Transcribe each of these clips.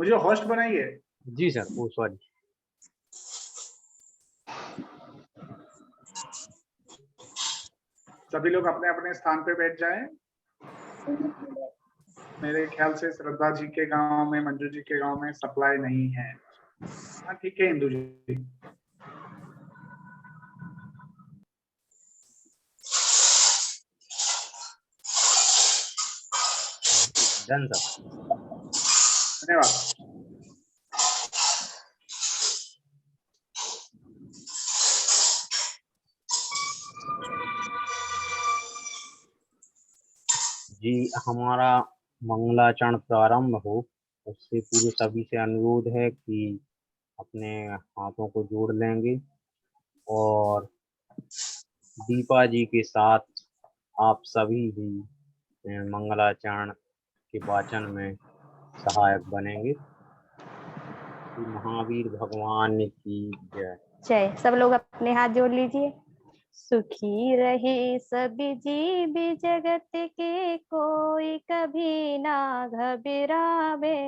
मुझे होस्ट बनाइए। जी सर, ओ सॉरी। सभी लोग अपने अपने स्थान पे बैठ जाएं। मेरे ख्याल से श्रद्धा जी के गांव में, मंजू जी के गांव में सप्लाई नहीं है। हाँ ठीक है इंदु जी। Done sir. धन्यवाद। जी, हमारा मंगलाचरण प्रारंभ हो उससे पूर्व सभी से अनुरोध है कि अपने हाथों को जोड़ लेंगे और दीपा जी के साथ आप सभी भी मंगलाचरण के वाचन में सहायक बनेंगे। महावीर भगवान की जय। जय। सब लोग अपने हाथ जोड़ लीजिए। सुखी रहे सभी जीव जगत के, कोई कभी ना घबरावे।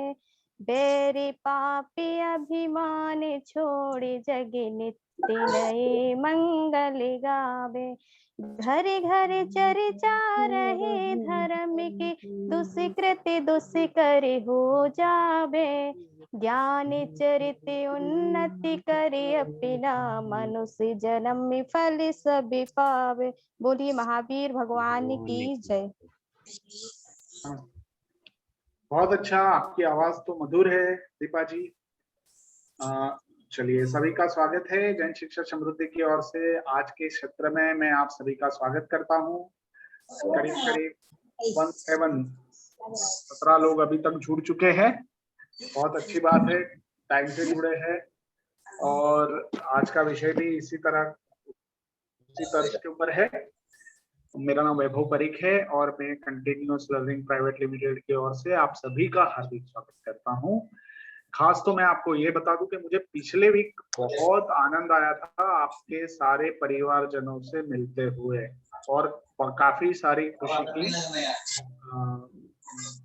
बैरी पापी अभिमान छोड़, जग नित्य नए मंगल गावे। घर घर चर्चा रहे धर्म की, दुष्कृत दुष्कर हो जावे। ज्ञान चरित उन्नति करे, अपना मनुष्य जन्म में फल सब पावे। बोलिए महावीर भगवान की जय। बहुत अच्छा, आपकी आवाज तो मधुर है दीपा जी। चलिए, सभी का स्वागत है जन शिक्षा समृद्धि की ओर से। आज के सत्र में मैं आप सभी का स्वागत करता हूँ। करीब करीब 17 लोग अभी तक जुड़ चुके हैं। बहुत अच्छी बात है, टाइम से जुड़े हैं। और आज का विषय भी इसी तर्ज के ऊपर है। मेरा नाम वैभव परीख है और मैं कंटिन्यूअस लर्निंग प्राइवेट लिमिटेड की ओर से आप सभी का हार्दिक स्वागत करता हूं। खास तो मैं आपको ये बता दूं कि मुझे पिछले वीक बहुत आनंद आया था आपके सारे परिवारजनों से मिलते हुए और काफी सारी खुशी की।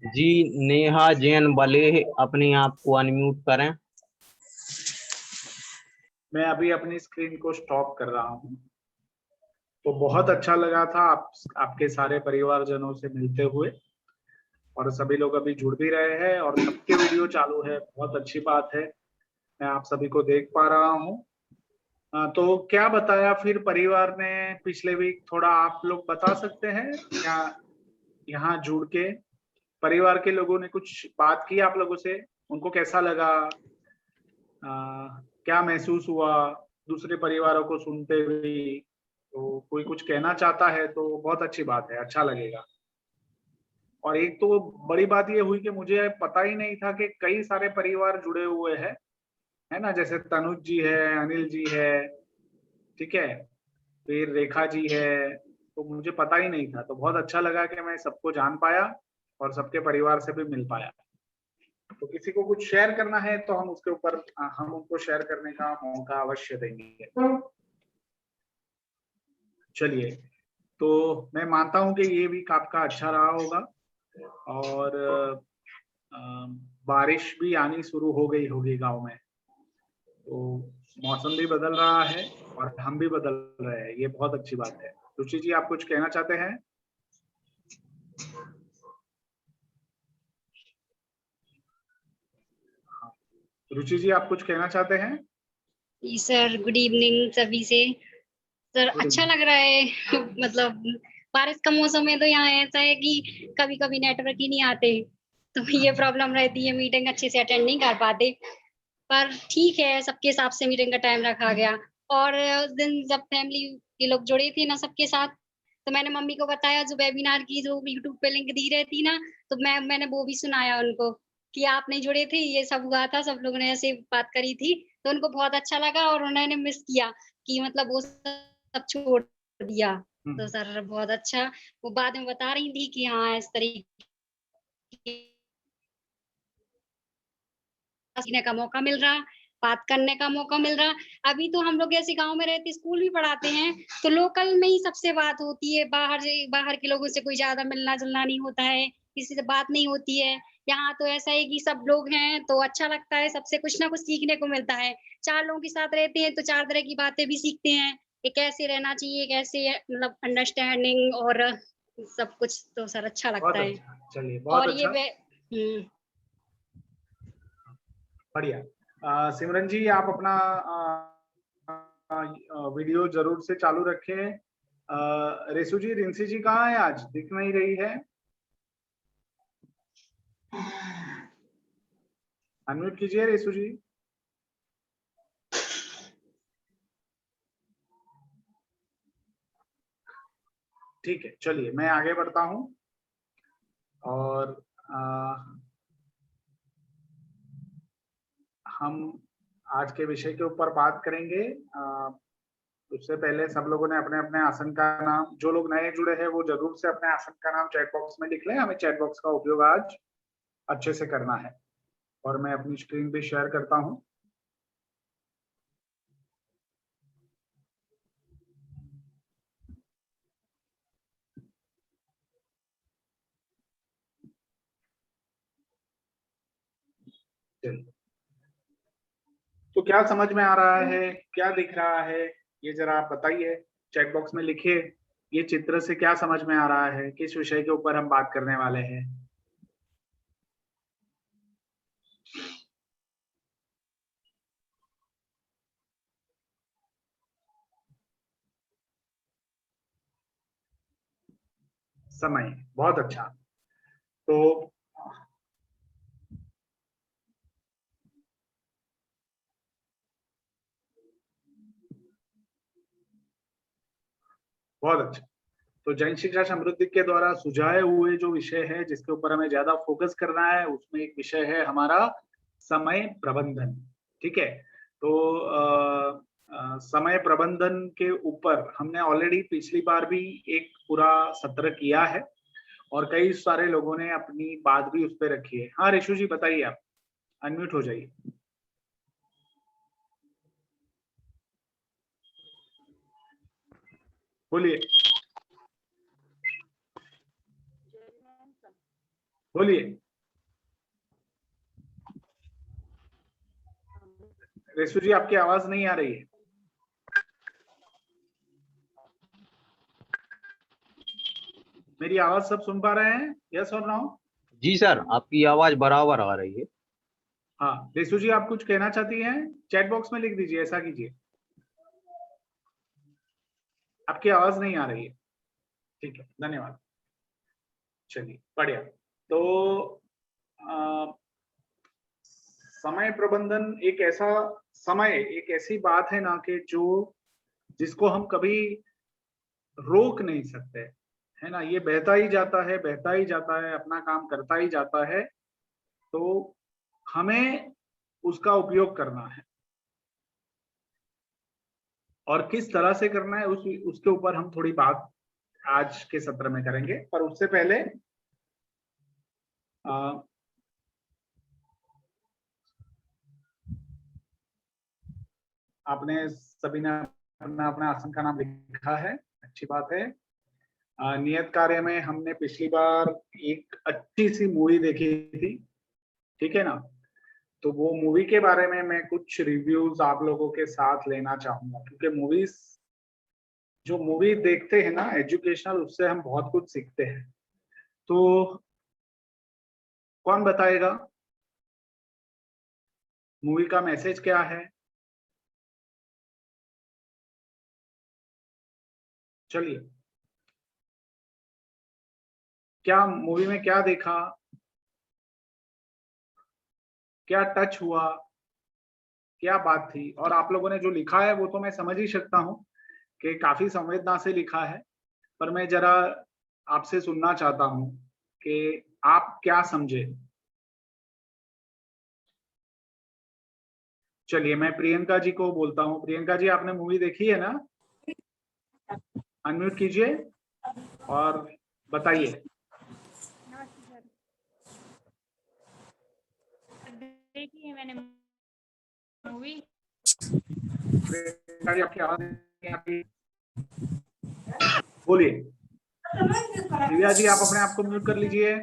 जी, नेहा जैन बले अपने आप को अनम्यूट करें। मैं अभी अपनी स्क्रीन को स्टॉप कर रहा हूं। तो बहुत अच्छा लगा था आपके सारे परिवारजनों से मिलते हुए और सभी लोग अभी जुड़ भी रहे हैं और सबके वीडियो चालू है। बहुत अच्छी बात है, मैं आप सभी को देख पा रहा हूँ। तो क्या बताया फिर परिवार ने पिछले वीक, थोड़ा आप लोग बता सकते हैं क्या? यहाँ जुड़ के परिवार के लोगों ने कुछ बात की आप लोगों से, उनको कैसा लगा? क्या महसूस हुआ दूसरे परिवारों को सुनते हुए? तो कोई कुछ कहना चाहता है तो बहुत अच्छी बात है, अच्छा लगेगा। और एक तो बड़ी बात ये हुई कि मुझे पता ही नहीं था कि कई सारे परिवार जुड़े हुए हैं, है ना। जैसे तनुज जी है, अनिल जी है, ठीक है, फिर रेखा जी है। तो मुझे पता ही नहीं था, तो बहुत अच्छा लगा कि मैं सबको जान पाया और सबके परिवार से भी मिल पाया। तो किसी को कुछ शेयर करना है तो हम उसके ऊपर हम उनको शेयर करने का मौका अवश्य देंगे। चलिए, तो मैं मानता हूं कि ये वीक आपका अच्छा रहा होगा और बारिश भी आनी शुरू हो गई होगी गांव में। तो मौसम भी बदल रहा है और हम भी बदल रहे हैं, ये बहुत अच्छी बात है। रुचि जी, आप कुछ कहना चाहते हैं? रुचि जी, आप कुछ कहना चाहते हैं? जी सर, गुड इवनिंग सभी से। सर अच्छा लग रहा है मतलब बारिश का मौसम है तो यहाँ ऐसा है कि कभी कभी नेटवर्क ही नहीं आते, तो ये प्रॉब्लम रहती है, मीटिंग अच्छे से अटेंड नहीं कर पाते। पर ठीक है, सबके हिसाब से मीटिंग का टाइम रखा गया। और उस दिन जब फैमिली के लोग जुड़े थे ना सबके साथ, तो मैंने मम्मी को बताया, जो वेबिनार की जो यूट्यूब पे लिंक दी रहती ना, तो मैंने वो भी सुनाया उनको कि आप नहीं जुड़े थे, ये सब हुआ था, सब लोगों ने ऐसे बात करी थी। तो उनको बहुत अच्छा लगा और उन्होंने मिस किया कि मतलब वो सब छोड़ दिया। तो सर बहुत अच्छा, वो बाद में बता रही थी कि हाँ इस तरीके सीखने का मौका मिल रहा, बात करने का मौका मिल रहा। अभी तो हम लोग ऐसे गांव में रहते, स्कूल भी पढ़ाते हैं, तो लोकल में ही सबसे बात होती है, बाहर के लोगों से कोई ज्यादा मिलना जुलना नहीं होता है, किसी से बात नहीं होती है। यहाँ तो ऐसा है कि सब लोग हैं तो अच्छा लगता है, सबसे कुछ ना कुछ सीखने को मिलता है। 4 लोगों के साथ रहते हैं तो 4 तरह की बातें भी सीखते हैं कि कैसे रहना चाहिए, कैसे मतलब अंडरस्टैंडिंग और सब कुछ, तो सर अच्छा बहुत लगता है। अच्छा, चलिए बहुत और ये अच्छा, बढ़िया। सिमरन जी आप अपना वीडियो जरूर से चालू रखें। रेसू जी, रिंसी जी कहाँ है? आज दिख नहीं रही है। अनम्यूट कीजिए रेसू जी। ठीक है, चलिए मैं आगे बढ़ता हूँ और हम आज के विषय के ऊपर बात करेंगे। उससे पहले सब लोगों ने अपने अपने आसन का नाम, जो लोग नए जुड़े हैं वो जरूर से अपने आसन का नाम चैट बॉक्स में लिख लें। हमें चैट बॉक्स का उपयोग आज अच्छे से करना है और मैं अपनी स्क्रीन पे शेयर करता हूँ। तो क्या समझ में आ रहा है, क्या दिख रहा है, ये जरा आप बताइए, चैट बॉक्स में लिखिए। ये चित्र से क्या समझ में आ रहा है, किस विषय के ऊपर हम बात करने वाले हैं? समय, बहुत अच्छा। तो बहुत अच्छा। तो जैन शिक्षा समृद्धि के द्वारा सुझाए हुए जो विषय है जिसके ऊपर हमें ज्यादा फोकस करना है, उसमें एक विषय है हमारा समय प्रबंधन। ठीक है, तो समय प्रबंधन के ऊपर हमने ऑलरेडी पिछली बार भी एक पूरा सत्र किया है और कई सारे लोगों ने अपनी बात भी उस पर रखी है। हाँ ऋषु जी बताइए, आप अनम्यूट हो जाइए। बोलिए बोलिए। ऋषु जी आपकी आवाज नहीं आ रही है। मेरी आवाज सब सुन पा रहे हैं? यस और नो? जी सर, आपकी आवाज बराबर आ रही है। हाँ ऋषु जी, आप कुछ कहना चाहती हैं? चैट बॉक्स में लिख दीजिए, ऐसा कीजिए। आपकी आवाज नहीं आ रही है। ठीक है, धन्यवाद। चलिए बढ़िया। तो समय प्रबंधन एक ऐसा समय, एक ऐसी बात है ना कि जो जिसको हम कभी रोक नहीं सकते, है ना। ये बहता ही जाता है, बहता ही जाता है, अपना काम करता ही जाता है। तो हमें उसका उपयोग करना है और किस तरह से करना है उसके ऊपर हम थोड़ी बात आज के सत्र में करेंगे। पर उससे पहले आपने सभी ने अपना अपना आसन का नाम लिखा है, अच्छी बात है। नियत कार्य में हमने पिछली बार एक अच्छी सी मूवी देखी थी, ठीक है ना। तो वो मूवी के बारे में मैं कुछ रिव्यूज आप लोगों के साथ लेना चाहूंगा, क्योंकि मूवीज, जो मूवी देखते हैं ना एजुकेशनल, उससे हम बहुत कुछ सीखते हैं। तो कौन बताएगा मूवी का मैसेज क्या है? चलिए, क्या मूवी में क्या देखा, क्या टच हुआ, क्या बात थी? और आप लोगों ने जो लिखा है वो तो मैं समझ ही सकता हूँ कि काफी संवेदना से लिखा है, पर मैं जरा आपसे सुनना चाहता हूँ कि आप क्या समझे। चलिए मैं प्रियंका जी को बोलता हूँ। प्रियंका जी, आपने मूवी देखी है ना? अनम्यूट कीजिए और बताइए। देखी है मैंने मूवी। प्रियंका जी आपकी आवाज नहीं आती, बोलिए। दिव्या जी आप अपने आप को म्यूट कर लीजिए।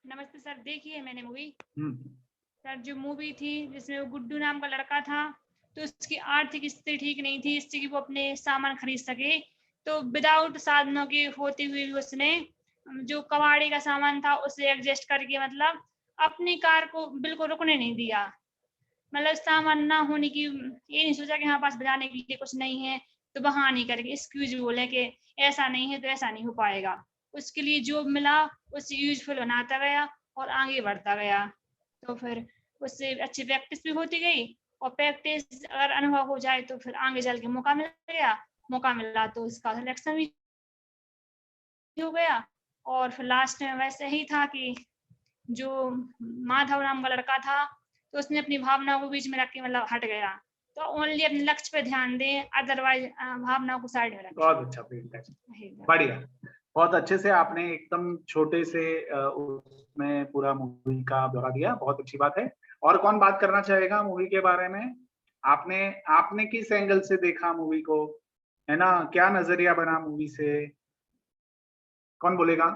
नमस्ते सर, देखी है मैंने मूवी। हम्म, सर जो मूवी थी जिसमें वो गुड्डू नाम का लड़का था, तो उसकी आर्थिक स्थिति ठीक नहीं थी इससे कि वो अपने सामान खरीद सके, तो विदाउट साधनों के होते हुए भी उसने जो कबाड़ी का सामान था उसे एडजस्ट करके मतलब अपनी कार को बिल्कुल रुकने नहीं दिया। मतलब सामान ना होने की ये नहीं सोचा कि हमारे पास बजाने के लिए कुछ नहीं है तो बहाने करके एक्सक्यूज बोले कि ऐसा नहीं है तो ऐसा नहीं हो पाएगा। उसके लिए जो मिला उससे यूजफुल बनाता गया और आगे बढ़ता गया। तो फिर उससे अच्छी प्रैक्टिस भी होती गई, और प्रैक्टिस अगर अनुभव हो जाए तो फिर आगे चल के मौका मिल गया। मौका मिला तो उसका सिलेक्शन भी हो गया। और फिर लास्ट में वैसे ही था कि जो माधव नाम का लड़का था तो उसने अपनी भावनाओं को बीच में रख के मतलब हट गया। तो ओनली अपने लक्ष्य पे ध्यान दें, अदरवाइज भावनाओं को साइड में रखें। बहुत अच्छा, fantastic, बढ़िया। बहुत अच्छे से आपने एकदम छोटे से उसमें पूरा मूवी का ब्यौरा दिया, बहुत अच्छी बात है। और कौन बात करना चाहेगा मूवी के बारे में? आपने आपने किस एंगल से देखा मूवी को, है ना? क्या नजरिया बना मूवी से? कौन बोलेगा?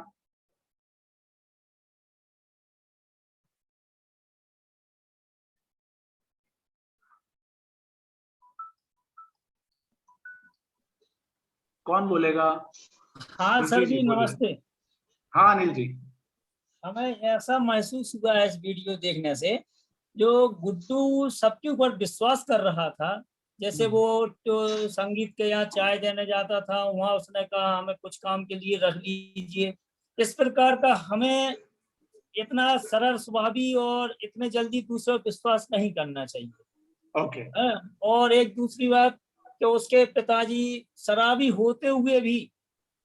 कौन बोलेगा? हाँ रुचि सर जी जी, बोलिए। नमस्ते। हाँ अनिल जी। हमें ऐसा महसूस हुआ है इस वीडियो देखने से, जो गुड्डू सबके ऊपर विश्वास कर रहा था। जैसे वो जो संगीत के यहाँ चाय देने जाता था, वहां उसने कहा हमें कुछ काम के लिए रख लीजिए। इस प्रकार का हमें इतना सरल स्वभावी और इतने जल्दी दूसरों पर विश्वास नहीं करना चाहिए। ओके। और एक दूसरी बात कि उसके पिताजी शराबी होते हुए भी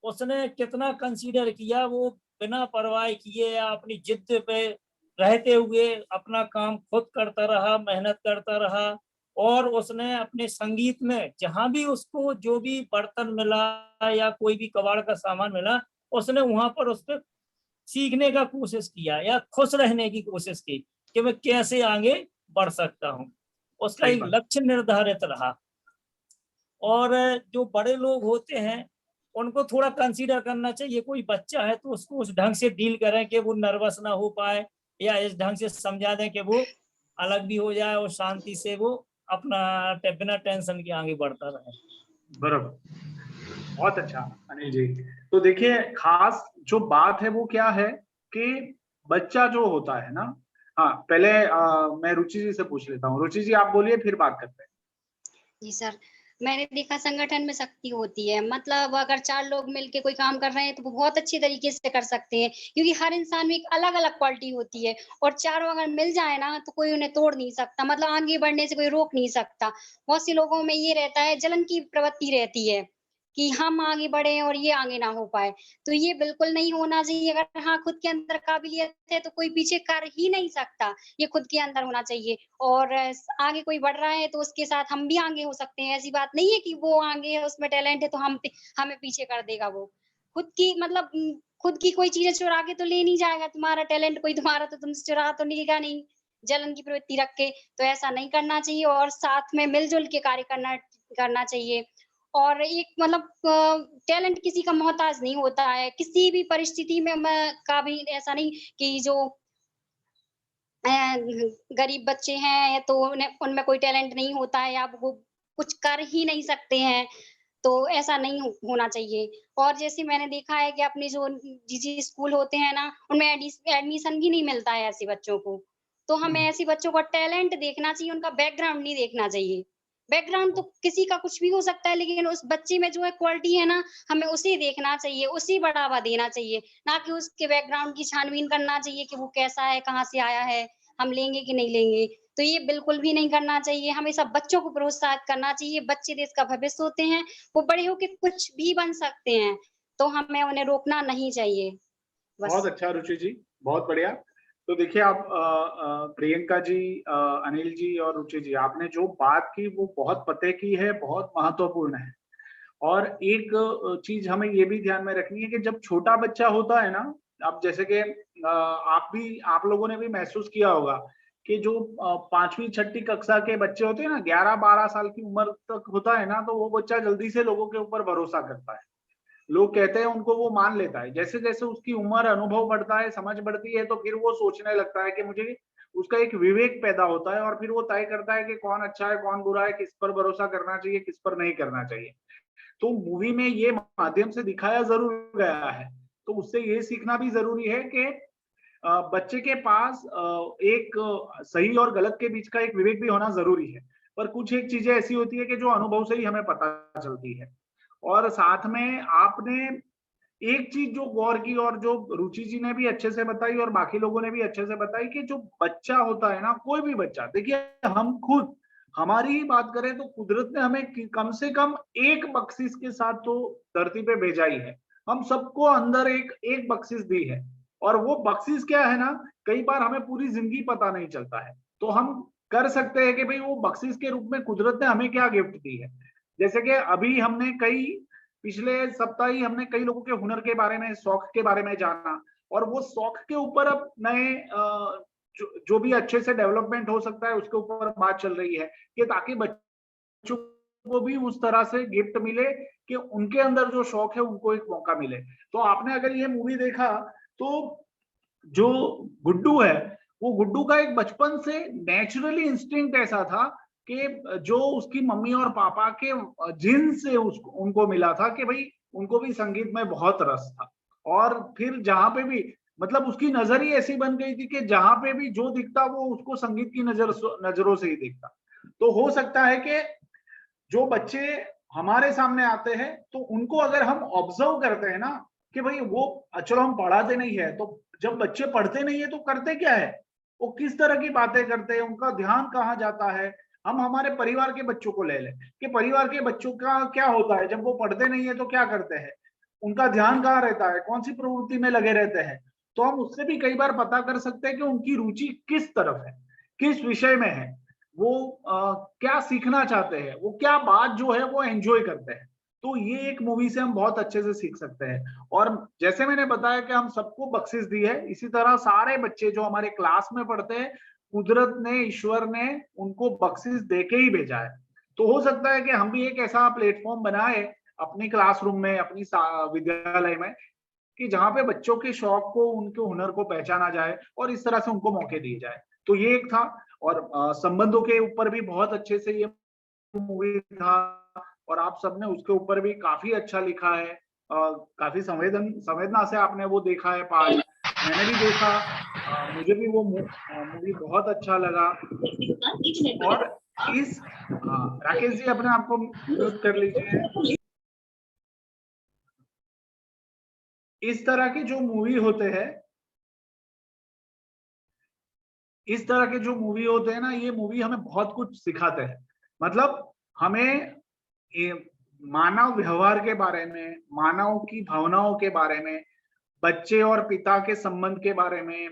उसने कितना कंसीडर किया, वो बिना परवाह किए या अपनी जिद पे रहते हुए अपना काम खुद करता रहा, मेहनत करता रहा। और उसने अपने संगीत में जहां भी उसको जो भी बर्तन मिला या कोई भी कबाड़ का सामान मिला, उसने वहां पर उस पर सीखने का कोशिश किया या खुश रहने की कोशिश की कि मैं कैसे आगे बढ़ सकता हूँ। उसका सही एक बात। लक्ष्य निर्धारित रहा। और जो बड़े लोग होते हैं उनको थोड़ा कंसीडर करना चाहिए। कोई बच्चा है तो उसको उस ढंग से डील करें कि वो नर्वस ना हो पाए, या इस ढंग से समझा दें कि वो अलग भी हो जाए और शांति से वो अपना बिना टेंशन के आगे बढ़ता रहे। बराबर, बहुत अच्छा अनिल जी। तो देखिए, खास जो बात है वो क्या है कि बच्चा जो होता है ना, हाँ पहले मैं रुचि जी से पूछ लेता हूँ। रुचि जी आप बोलिए, फिर बात करते हैं। जी सर, मैंने देखा संगठन में शक्ति होती है। मतलब अगर 4 लोग मिलके कोई काम कर रहे हैं तो वो बहुत अच्छी तरीके से कर सकते हैं, क्योंकि हर इंसान में एक अलग-अलग क्वालिटी होती है, और चारों अगर मिल जाए ना तो कोई उन्हें तोड़ नहीं सकता, मतलब आगे बढ़ने से कोई रोक नहीं सकता। बहुत से लोगों में ये रहता है, जलन की प्रवृत्ति रहती है कि हम आगे बढ़ें और ये आगे ना हो पाए। तो ये बिल्कुल नहीं होना चाहिए। अगर हाँ, खुद के अंदर काबिलियत है तो कोई पीछे कर ही नहीं सकता, ये खुद के अंदर होना चाहिए। और आगे कोई बढ़ रहा है तो उसके साथ हम भी आगे हो सकते हैं। ऐसी बात नहीं है कि वो आगे है, उसमें टैलेंट है तो हमें पीछे कर देगा वो। खुद की मतलब खुद की कोई चीज़ें चुरा के तो ले नहीं जाएगा तुम्हारा टैलेंट, कोई तुम्हारा तो तुमसे चुरा तो लेगा नहीं, जलन की प्रवृत्ति रख के। तो ऐसा नहीं करना चाहिए और साथ में मिल-जुल के कार्य करना करना चाहिए। और एक मतलब टैलेंट किसी का मोहताज नहीं होता है। किसी भी परिस्थिति में मैं कभी ऐसा नहीं कि जो अ, गरीब बच्चे हैं तो उन्हें उनमें कोई टैलेंट नहीं होता है या वो कुछ कर ही नहीं सकते हैं, तो ऐसा नहीं होना चाहिए। और जैसे मैंने देखा है कि अपने जो निजी स्कूल होते हैं ना, उनमें एडमिशन भी नहीं मिलता है ऐसे बच्चों को। तो हमें ऐसे बच्चों का टैलेंट देखना चाहिए, उनका बैकग्राउंड नहीं देखना चाहिए। बैकग्राउंड तो किसी का कुछ भी हो सकता है, लेकिन उस बच्चे में जो है क्वालिटी है ना, हमें उसे देखना चाहिए, उसे बढ़ावा देना चाहिए, ना कि उसके बैकग्राउंड की छानबीन करना चाहिए कि वो कैसा है, कहाँ से आया है, हम लेंगे कि नहीं लेंगे। तो ये बिल्कुल भी नहीं करना चाहिए, हमेशा बच्चों को प्रोत्साहित करना चाहिए। बच्चे देश का भविष्य होते हैं, वो बड़े होके कुछ भी बन सकते हैं, तो हमें उन्हें रोकना नहीं चाहिए। बहुत बस। अच्छा रुचि जी, बहुत बढ़िया। तो देखिए आप प्रियंका जी, अनिल जी और रुचि जी, आपने जो बात की वो बहुत पते की है, बहुत महत्वपूर्ण है। और एक चीज हमें ये भी ध्यान में रखनी है कि जब छोटा बच्चा होता है ना, अब जैसे कि आप लोगों ने भी महसूस किया होगा कि जो 5वीं 6ठी कक्षा के बच्चे होते हैं ना, 11-12 साल की उम्र तक होता है ना, तो वो बच्चा जल्दी से लोगों के ऊपर भरोसा करता है। लोग कहते हैं उनको वो मान लेता है। जैसे जैसे उसकी उम्र, अनुभव बढ़ता है, समझ बढ़ती है, तो फिर वो सोचने लगता है कि मुझे, उसका एक विवेक पैदा होता है और फिर वो तय करता है कि कौन अच्छा है, कौन बुरा है, किस पर भरोसा करना चाहिए, किस पर नहीं करना चाहिए। तो मूवी में ये माध्यम से दिखाया जरूर गया है। तो उससे ये सीखना भी जरूरी है कि बच्चे के पास एक सही और गलत के बीच का एक विवेक भी होना जरूरी है। पर कुछ एक चीजें ऐसी होती है कि जो अनुभव से ही हमें पता चलती है। और साथ में आपने एक चीज जो गौर की और जो रुचि जी ने भी अच्छे से बताई और बाकी लोगों ने भी अच्छे से बताई कि जो बच्चा होता है ना, कोई भी बच्चा, देखिए हम खुद, हमारी ही बात करें तो कुदरत ने हमें कम से कम एक बख्शिश के साथ तो धरती पे भेजा ही है। हम सबको अंदर एक एक बख्शिश दी है, और वो बख्शिश क्या है ना, कई बार हमें पूरी जिंदगी पता नहीं चलता है। तो हम कर सकते हैं कि भाई वो बख्शिश के रूप में कुदरत ने हमें क्या गिफ्ट दी है। जैसे कि अभी हमने पिछले सप्ताह ही हमने कई लोगों के हुनर के बारे में, शौक के बारे में जाना, और वो शौक के ऊपर अब नए जो भी अच्छे से डेवलपमेंट हो सकता है उसके ऊपर बात चल रही है कि ताकि बच्चों को भी उस तरह से गिफ्ट मिले कि उनके अंदर जो शौक है उनको एक मौका मिले। तो आपने अगर ये मूवी देखा तो जो गुड्डू है, वो गुड्डू का एक बचपन से नेचुरली इंस्टिंक्ट ऐसा था कि जो उसकी मम्मी और पापा के जिन से उसको उनको मिला था कि भाई उनको भी संगीत में बहुत रस था। और फिर जहां पे भी, मतलब उसकी नजर ही ऐसी बन गई थी कि जहां पे भी जो दिखता वो उसको संगीत की नजरों से ही दिखता। तो हो सकता है कि जो बच्चे हमारे सामने आते हैं तो उनको अगर हम ऑब्जर्व करते हैं ना कि भाई वो, चलो हम पढ़ाते नहीं है, तो जब बच्चे पढ़ते नहीं है तो करते क्या है, वो किस तरह की बातें करते हैं, उनका ध्यान कहाँ जाता है। हम हमारे परिवार के बच्चों को ले लें कि परिवार के बच्चों का क्या होता है, जब वो पढ़ते नहीं है तो क्या करते हैं, उनका ध्यान कहाँ रहता है, कौन सी प्रवृत्ति में लगे रहते हैं। तो हम उससे भी कई बार पता कर सकते हैं कि उनकी रुचि किस तरफ है, किस विषय में है, वो क्या सीखना चाहते हैं, वो क्या बात जो है वो एंजॉय करते हैं। तो ये एक मूवी से हम बहुत अच्छे से सीख सकते हैं। और जैसे मैंने बताया कि हम सबको बख्शिश दी है, इसी तरह सारे बच्चे जो हमारे क्लास में पढ़ते हैं, कुदरत ने, ईश्वर ने उनको बख्शिश दे के ही भेजा है। तो हो सकता है कि हम भी एक ऐसा प्लेटफॉर्म बनाए अपनी क्लासरूम में, अपनी विद्यालय में, कि जहाँ पे बच्चों के शौक को, उनके हुनर को पहचाना जाए और इस तरह से उनको मौके दिए जाए। तो ये एक था। और संबंधों के ऊपर भी बहुत अच्छे से ये मूवी था, और आप सबने उसके ऊपर भी काफी अच्छा लिखा है। काफी संवेदना से आपने वो देखा है पार्ट, मैंने भी देखा। मुझे भी वो मूवी बहुत अच्छा लगा। और इस, राकेश जी अपने आप को म्यूट कर लीजिए। इस तरह के जो मूवी होते हैं, इस तरह के जो मूवी होते हैं ना, ये मूवी हमें बहुत कुछ सिखाते हैं। मतलब हमें मानव व्यवहार के बारे में, मानव की भावनाओं के बारे में, बच्चे और पिता के संबंध के बारे में,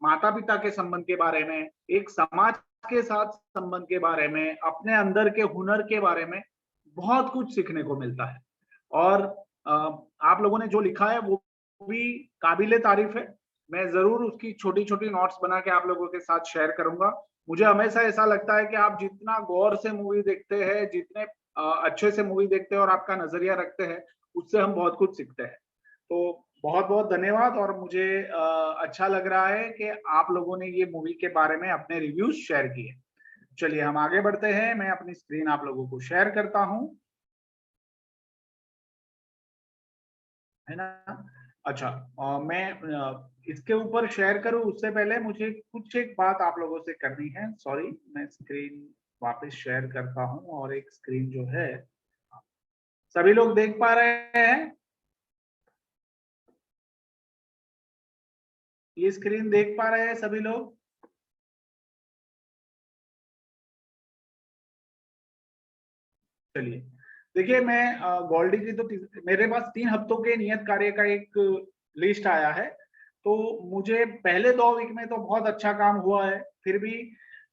माता पिता के संबंध के बारे में, एक समाज के साथ संबंध के बारे में, अपने अंदर के हुनर के बारे में बहुत कुछ सीखने को मिलता है। और आप लोगों ने जो लिखा है वो भी काबिले तारीफ है। मैं जरूर उसकी छोटी छोटी नोट्स बना के आप लोगों के साथ शेयर करूंगा। मुझे हमेशा ऐसा लगता है कि आप जितना गौर से मूवी देखते हैं, जितने अच्छे से मूवी देखते हैं और आपका नजरिया रखते हैं, उससे हम बहुत कुछ सीखते हैं। तो बहुत बहुत धन्यवाद। और मुझे अच्छा लग रहा है कि आप लोगों ने ये मूवी के बारे में अपने रिव्यूज शेयर किए। चलिए हम आगे बढ़ते हैं। मैं अपनी स्क्रीन आप लोगों को शेयर करता हूं, है ना। अच्छा, मैं इसके ऊपर शेयर करूं उससे पहले मुझे कुछ एक बात आप लोगों से करनी है। सॉरी, मैं स्क्रीन वापस शेयर करता हूं। और एक स्क्रीन जो है, सभी लोग देख पा रहे हैं? ये स्क्रीन देख पा रहे हैं सभी लोग? चलिए, देखिए मैं गोल्डी की तो मेरे पास 3 हफ्तों के नियत कार्य का एक लिस्ट आया है। तो मुझे पहले 2 वीक में तो बहुत अच्छा काम हुआ है। फिर भी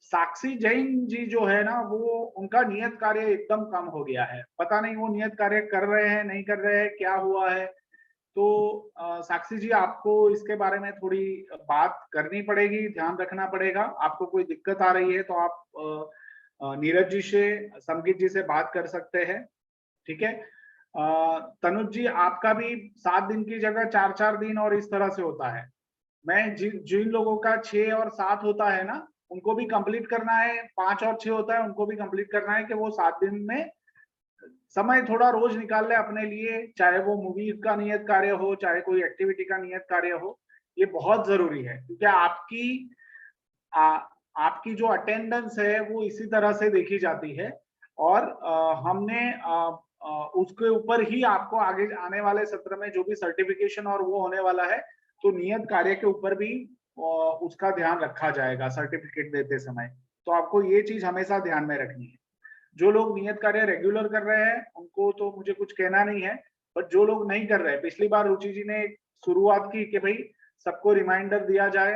साक्षी जैन जी जो है ना, वो उनका नियत कार्य एकदम कम हो गया है। पता नहीं वो नियत कार्य कर रहे हैं, नहीं कर रहे हैं, क्या हुआ है। तो साक्षी जी, आपको इसके बारे में थोड़ी बात करनी पड़ेगी, ध्यान रखना पड़ेगा। आपको कोई दिक्कत आ रही है तो आप नीरज जी से, संगीत जी से बात कर सकते हैं, ठीक है। तनुज जी आपका भी 7 दिन की जगह 4-4 दिन और इस तरह से होता है। मैं जिन लोगों का 6 और 7 होता है ना, उनको भी कंप्लीट करना है, 5 और 6 होता है उनको भी कंप्लीट करना है कि वो 7 दिन में समय थोड़ा रोज निकाल ले अपने लिए, चाहे वो मूवी का नियत कार्य हो, चाहे कोई एक्टिविटी का नियत कार्य हो। ये बहुत जरूरी है क्योंकि आपकी जो अटेंडेंस है वो इसी तरह से देखी जाती है और हमने उसके ऊपर ही आपको आगे आने वाले सत्र में जो भी सर्टिफिकेशन और वो होने वाला है, तो नियत कार्य के ऊपर भी उसका ध्यान रखा जाएगा सर्टिफिकेट देते समय। तो आपको ये चीज हमेशा ध्यान में रखनी है। जो लोग नियत कार्य रेगुलर कर रहे हैं उनको तो मुझे कुछ कहना नहीं है, पर जो लोग नहीं कर रहे, पिछली बार रुचि जी ने शुरुआत की कि भाई सबको रिमाइंडर दिया जाए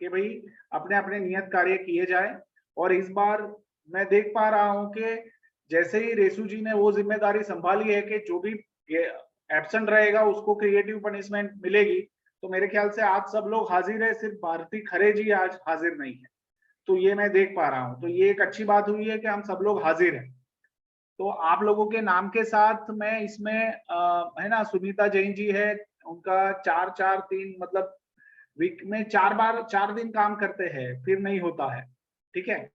कि भाई अपने अपने नियत कार्य किए जाए। और इस बार मैं देख पा रहा हूं कि जैसे ही रेसू जी ने वो जिम्मेदारी संभाली है कि जो भी एब्सेंट रहेगा उसको क्रिएटिव पनिशमेंट मिलेगी, तो मेरे ख्याल से आज सब लोग हाजिर है, सिर्फ भारती खरे जी आज हाजिर नहीं है। तो ये मैं देख पा रहा हूँ, तो ये एक अच्छी बात हुई है कि हम सब लोग हाजिर हैं। तो आप लोगों के नाम के साथ मैं इसमें है ना, सुनीता जैन जी है, उनका 4-4-3 मतलब वीक में 4 दिन काम करते हैं, फिर नहीं होता है, ठीक है।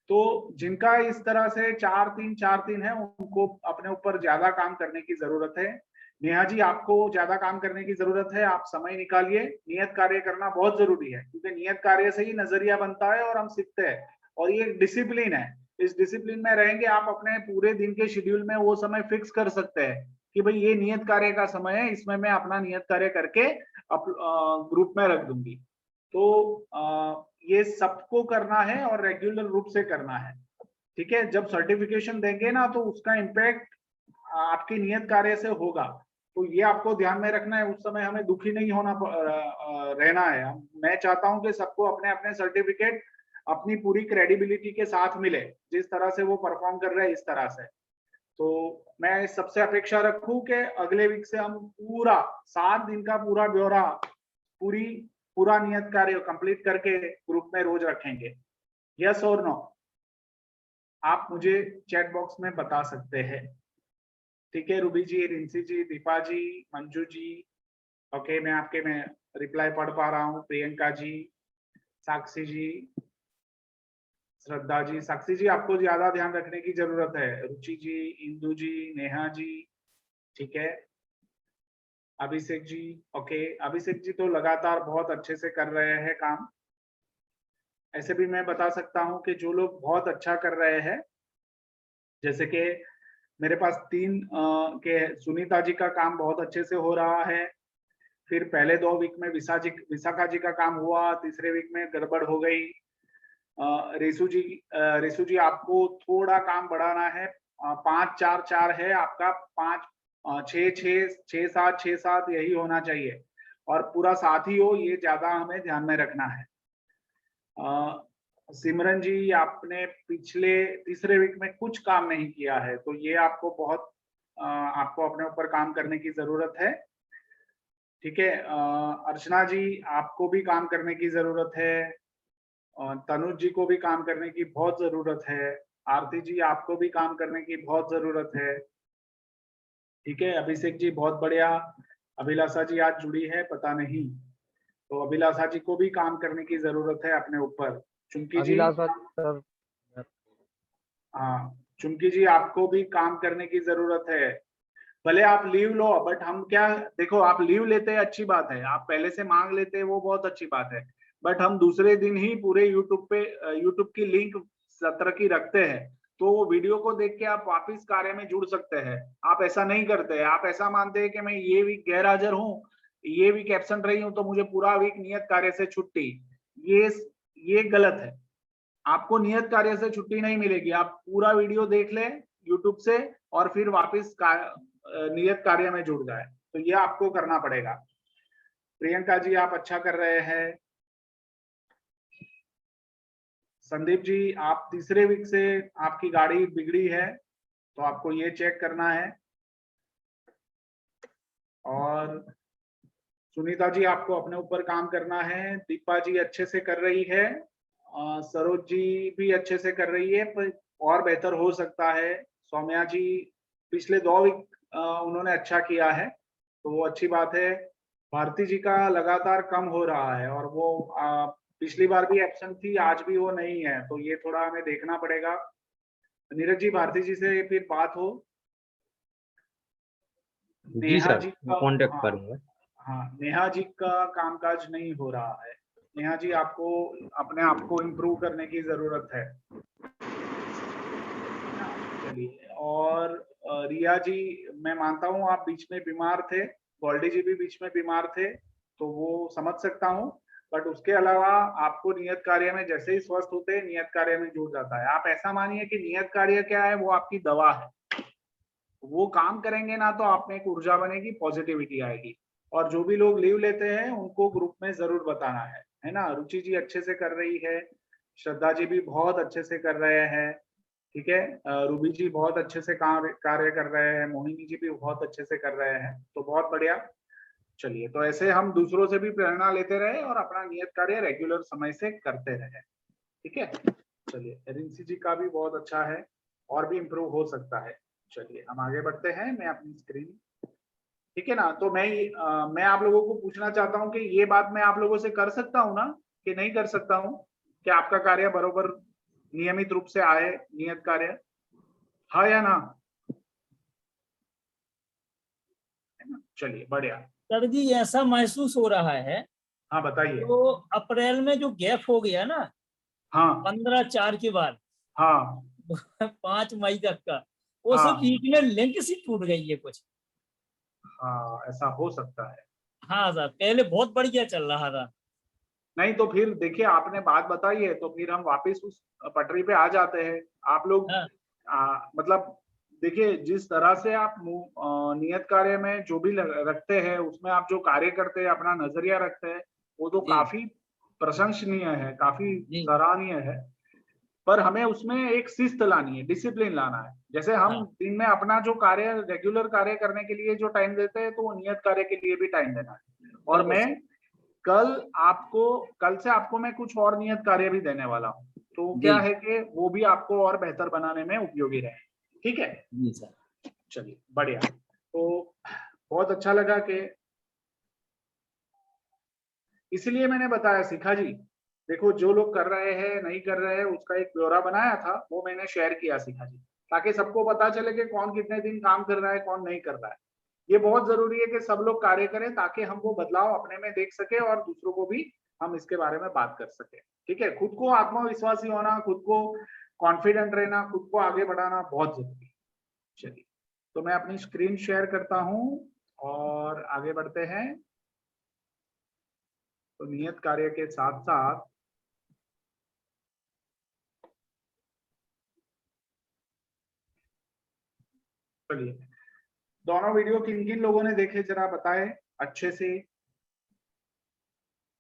तो जिनका इस तरह से 4-3 है उनको अपने ऊपर ज्यादा काम करने की जरूरत है। नेहा जी आपको ज्यादा काम करने की जरूरत है, आप समय निकालिए, नियत कार्य करना बहुत जरूरी है क्योंकि नियत कार्य से ही नजरिया बनता है और हम सीखते हैं और ये डिसिप्लिन है। इस डिसिप्लिन में रहेंगे आप अपने पूरे दिन के शेड्यूल में वो समय फिक्स कर सकते हैं कि भाई ये नियत कार्य का समय है, इसमें मैं अपना नियत कार्य करके ग्रुप में रख दूंगी। तो ये सबको करना है और रेगुलर रूप से करना है, ठीक है। जब सर्टिफिकेशन देंगे ना तो उसका इम्पैक्ट आपके नियत कार्य से होगा, तो ये आपको ध्यान में रखना है। उस समय हमें दुखी नहीं होना रहना है। मैं चाहता हूं कि सबको अपने अपने सर्टिफिकेट अपनी पूरी क्रेडिबिलिटी के साथ मिले, जिस तरह से वो परफॉर्म कर रहे हैं इस तरह से। तो मैं सबसे अपेक्षा रखूं कि अगले वीक से हम पूरा 7 दिन का पूरा ब्यौरा पूरा नियत कार्य कंप्लीट करके ग्रुप में रोज रखेंगे। यस और नो आप मुझे चैट बॉक्स में बता सकते हैं, ठीक है। रूबी जी, रिंसी जी, दीपा जी, मंजू जी, ओके, मैं रिप्लाई पढ़ पा रहा हूँ। प्रियंका जी, साक्षी जी, श्रद्धा जी, साक्षी जी आपको ज्यादा ध्यान रखने की जरूरत है। रुचि जी, इंदु जी, नेहा जी, ठीक है। अभिषेक जी, ओके, अभिषेक जी तो लगातार बहुत अच्छे से कर रहे हैं काम। ऐसे भी मैं बता सकता हूं कि जो लोग बहुत अच्छा कर रहे हैं, जैसे कि मेरे पास 3 के सुनीता जी का काम बहुत अच्छे से हो रहा है। फिर पहले 2 वीक में विशाखा जी का काम हुआ, तीसरे वीक में गड़बड़ हो गई। रेसू जी आपको थोड़ा काम बढ़ाना है। 5-4-4 है आपका, 5-6-6-6-7 यही होना चाहिए और पूरा साथ ही हो, ये ज्यादा हमें ध्यान में रखना है। सिमरन जी आपने पिछले तीसरे वीक में कुछ काम नहीं किया है, तो ये आपको आपको अपने ऊपर काम करने की जरूरत है, ठीक है। अर्चना जी आपको भी काम करने की जरूरत है। तनुज जी को भी काम करने की बहुत जरूरत है। आरती जी आपको भी काम करने की बहुत जरूरत है, ठीक है। अभिषेक जी बहुत बढ़िया। अभिलाषा जी आज जुड़ी है, पता नहीं, तो अभिलाषा जी को भी काम करने की जरूरत है अपने ऊपर। चुमकी जी, सर, हाँ चुमकी जी आपको भी काम करने की जरूरत है। भले आप लीव लो, बट हम क्या, देखो आप लीव लेते हैं अच्छी बात है, आप पहले से मांग लेते हैं वो बहुत अच्छी बात है, बट हम दूसरे दिन ही पूरे यूट्यूब की लिंक सत्र की रखते हैं, तो वो वीडियो को देख के आप वापस कार्य में जुड़ सकते हैं। आप ऐसा नहीं करते हैं, आप ऐसा मानते हैं कि मैं ये वीक गैर हाजिर हूँ, ये वीक एब्सेंट रही हूँ, तो मुझे पूरा वीक नियत कार्य से छुट्टी। ये गलत है। आपको नियत कार्य से छुट्टी नहीं मिलेगी। आप पूरा वीडियो देख लें यूट्यूब से और फिर वापस नियत कार्य में जुड़ जाए, तो ये आपको करना पड़ेगा। प्रियंका जी आप अच्छा कर रहे हैं। संदीप जी आप तीसरे वीक से आपकी गाड़ी बिगड़ी है, तो आपको ये चेक करना है। और सुनीता जी आपको अपने ऊपर काम करना है। दीपा जी अच्छे से कर रही है। सरोज जी भी अच्छे से कर रही है, पर और बेहतर हो सकता है। सौम्या जी पिछले 2 वीक उन्होंने अच्छा किया है, तो वो अच्छी बात है। भारती जी का लगातार कम हो रहा है और वो पिछली बार भी एब्सेंट थी, आज भी वो नहीं है, तो ये थोड़ा हमें देखना पड़ेगा। नीरज जी, भारती जी से फिर बात हो। जी नेहा सर, जी मैं का, कांटेक्ट हाँ करूंगा। हाँ, नेहा जी का कामकाज नहीं हो रहा है। नेहा जी, आपको अपने आप को इम्प्रूव करने की जरूरत है। चलिए, और रिया जी, मैं मानता हूँ आप बीच में बीमार थे, गोल्डी जी भी बीच में बीमार थे, तो वो समझ सकता हूँ, बट उसके अलावा आपको नियत कार्य में जैसे ही स्वस्थ होते हैं, नियत कार्य में जुड़ जाता है। आप ऐसा मानिए कि नियत कार्य क्या है, वो आपकी दवा है। वो काम करेंगे ना तो आप में एक ऊर्जा बनेगी, पॉजिटिविटी आएगी। और जो भी लोग लीव लेते हैं उनको ग्रुप में जरूर बताना है ना। रुचि जी अच्छे से कर रही है, श्रद्धा जी भी बहुत अच्छे से कर रहे हैं, ठीक है। रूबी जी बहुत अच्छे से कार्य कर रहे हैं, मोहिनी जी भी बहुत अच्छे से कर रहे हैं, तो बहुत बढ़िया। चलिए, तो ऐसे हम दूसरों से भी प्रेरणा लेते रहे और अपना नियत कार्य रेगुलर समय से करते रहे, ठीक है। चलिए, रिंसी जी का भी बहुत अच्छा है, और भी इम्प्रूव हो सकता है। चलिए, हम आगे बढ़ते हैं। मैं अपनी स्क्रीन, ठीक है ना, तो मैं आप लोगों को पूछना चाहता हूँ कि ये बात मैं आप लोगों से कर सकता हूँ ना, कि नहीं कर सकता हूँ? कि आपका कार्य बरोबर नियमित रूप से आए, नियत कार्य, हाँ या ना? चलिए, बढ़िया। सर जी ऐसा महसूस हो रहा है, हाँ, बताइए। तो अप्रैल में जो गैप हो गया ना हाँ 15/4 के बाद हाँ 5 मई तक का, उस हाँ बीच में लिंक सी टूट गई है कुछ। हाँ, ऐसा हो सकता है। हाँ सर, पहले बहुत बढ़िया चल रहा था। नहीं तो फिर देखिए, आपने बात बताई है, तो फिर हम वापस उस पटरी पे आ जाते हैं। आप लोग हाँ मतलब देखिए, जिस तरह से आप नियत कार्य में जो भी रखते हैं, उसमें आप जो कार्य करते हैं, अपना नजरिया रखते हैं, वो तो जी काफी प्रशंसनीय है, काफी जी। सराहनीय है। पर हमें उसमें एक शिस्त लानी है, डिसिप्लिन लाना है। जैसे हम हाँ दिन में अपना जो कार्य, रेगुलर कार्य करने के लिए जो टाइम देते हैं, तो वो नियत कार्य के लिए भी टाइम देना है। और बिल्कुल मैं सर। कल से आपको मैं कुछ और नियत कार्य भी देने वाला हूँ, तो जी क्या है कि वो भी आपको और बेहतर बनाने में उपयोगी रहे, ठीक है। जी सर। चलिए, बढ़िया। तो बहुत अच्छा लगा कि, इसलिए मैंने बताया शिखा जी, देखो जो लोग कर रहे हैं, नहीं कर रहे हैं, उसका एक ब्यौरा बनाया था, वो मैंने शेयर किया शिखा जी, ताकि सबको पता चले कि कौन कितने दिन काम कर रहा है, कौन नहीं कर रहा है। ये बहुत जरूरी है कि सब लोग कार्य करें, ताकि हम वो बदलाव अपने में देख सके और दूसरों को भी हम इसके बारे में बात कर सके, ठीक है। खुद को आत्मविश्वासी होना, खुद को कॉन्फिडेंट रहना, खुद को आगे बढ़ाना बहुत जरूरी है। चलिए, तो मैं अपनी स्क्रीन शेयर करता हूँ और आगे बढ़ते हैं। तो नियत कार्य के साथ साथ चलिए, दोनों वीडियो किन किन लोगों ने देखे, जरा बताएं अच्छे से,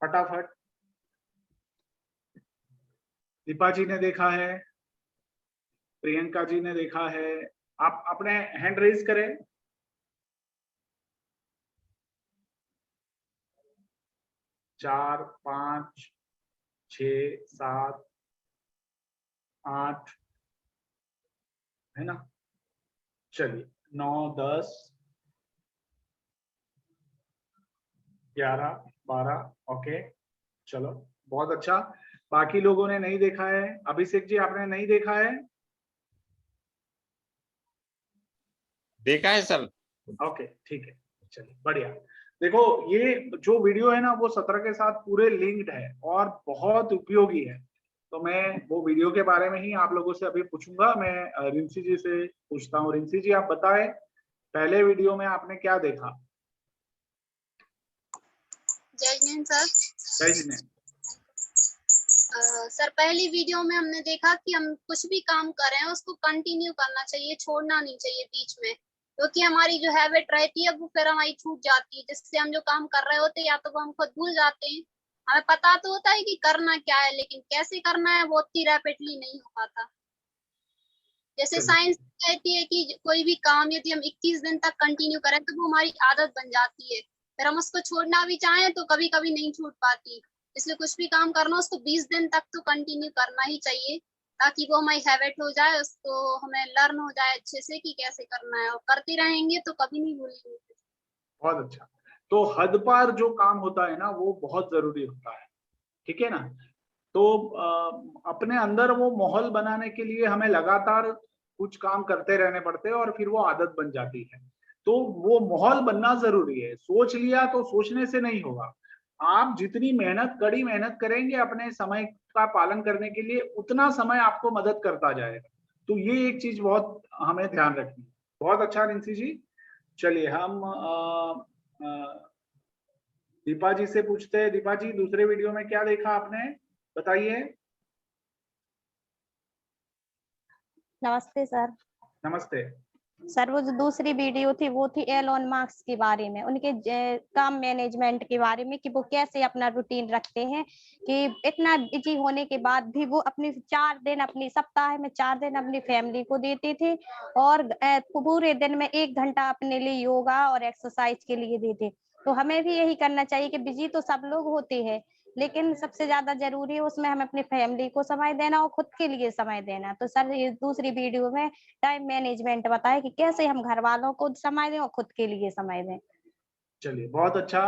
फटाफट। दीपा जी ने देखा है, प्रियंका जी ने देखा है, आप अपने हैंड रेज करें। 4 5 6 7 8 है ना। चलिए, 9 10 11 12, ओके, चलो, बहुत अच्छा। बाकी लोगों ने नहीं देखा है। अभिषेक जी, आपने नहीं देखा है? देखा है सर। ओके, ठीक है, चलिए, बढ़िया। देखो, ये जो वीडियो है ना, वो सत्र के साथ पूरे लिंक्ड है और बहुत उपयोगी है। तो मैं वो वीडियो के बारे में ही आप लोगों से अभी पूछूंगा। मैं रिंसी जी से पूछता हूँ। रिंसी जी, आप बताएं, पहले वीडियो में आपने क्या देखा? जय हिंद सर। जय जिनेंद्र। सर, पहली वीडियो में हमने देखा कि हम कुछ भी काम कर रहे हैं उसको कंटिन्यू करना चाहिए, छोड़ना नहीं चाहिए बीच में, क्योंकि हमारी जो हैबिट रहती है वो फिर हमारी छूट जाती है, जिससे हम जो काम कर रहे होते हैं या तो वो हम खुद भूल जाते हैं। हमें पता तो होता है कि करना क्या है, लेकिन कैसे करना है वो उतनी रैपिडली नहीं हो पाता। जैसे साइंस कहती है कि कोई भी काम यदि हम 21 दिन तक कंटिन्यू करें तो वो हमारी आदत बन जाती है, फिर हम उसको छोड़ना भी चाहें तो कभी कभी नहीं छूट पाती। इसलिए कुछ भी काम करना उसको 20 दिन तक तो कंटिन्यू करना ही चाहिए। ताकि वो हमारी हैबिट हो जाए, उसको हमें लर्न हो जाए अच्छे से कि कैसे करना है, और करते रहेंगे तो कभी नहीं भूलेंगे। बहुत अच्छा। तो हद पार जो काम होता है ना वो बहुत जरूरी होता है, ठीक है ना। तो अपने अंदर वो माहौल बनाने के लिए हमें लगातार कुछ काम करते रहने पड़ते हैं और फिर वो आदत बन जाती है। तो वो माहौल बनना जरूरी है। सोच लिया तो सोचने से नहीं होगा। आप जितनी मेहनत, कड़ी मेहनत करेंगे अपने समय का पालन करने के लिए, उतना समय आपको मदद करता जाएगा। तो ये एक चीज बहुत हमें ध्यान रखनी है। बहुत अच्छा रिंसी जी। चलिए हम दीपा जी से पूछते हैं। दीपा जी, दूसरे वीडियो में क्या देखा आपने, बताइए। नमस्ते सर। नमस्ते। सर वो जो दूसरी वीडियो थी वो थी एलोन मास्क के बारे में, उनके काम मैनेजमेंट के बारे में, कि वो कैसे अपना रूटीन रखते हैं, कि इतना बिजी होने के बाद भी वो अपने 4 दिन, अपनी सप्ताह में 4 दिन अपनी फैमिली को देते थे, और पूरे दिन में 1 घंटा अपने लिए योगा और एक्सरसाइज के लिए देते। तो हमें भी यही करना चाहिए कि बिजी तो सब लोग होते हैं, लेकिन सबसे ज्यादा जरूरी है उसमें हमें अपनी फैमिली को समय देना और खुद के लिए समय देना। तो सर ये दूसरी वीडियो में टाइम मैनेजमेंट बताए कि कैसे हम घर वालों को समय दें और खुद के लिए समय दें। चलिए बहुत अच्छा।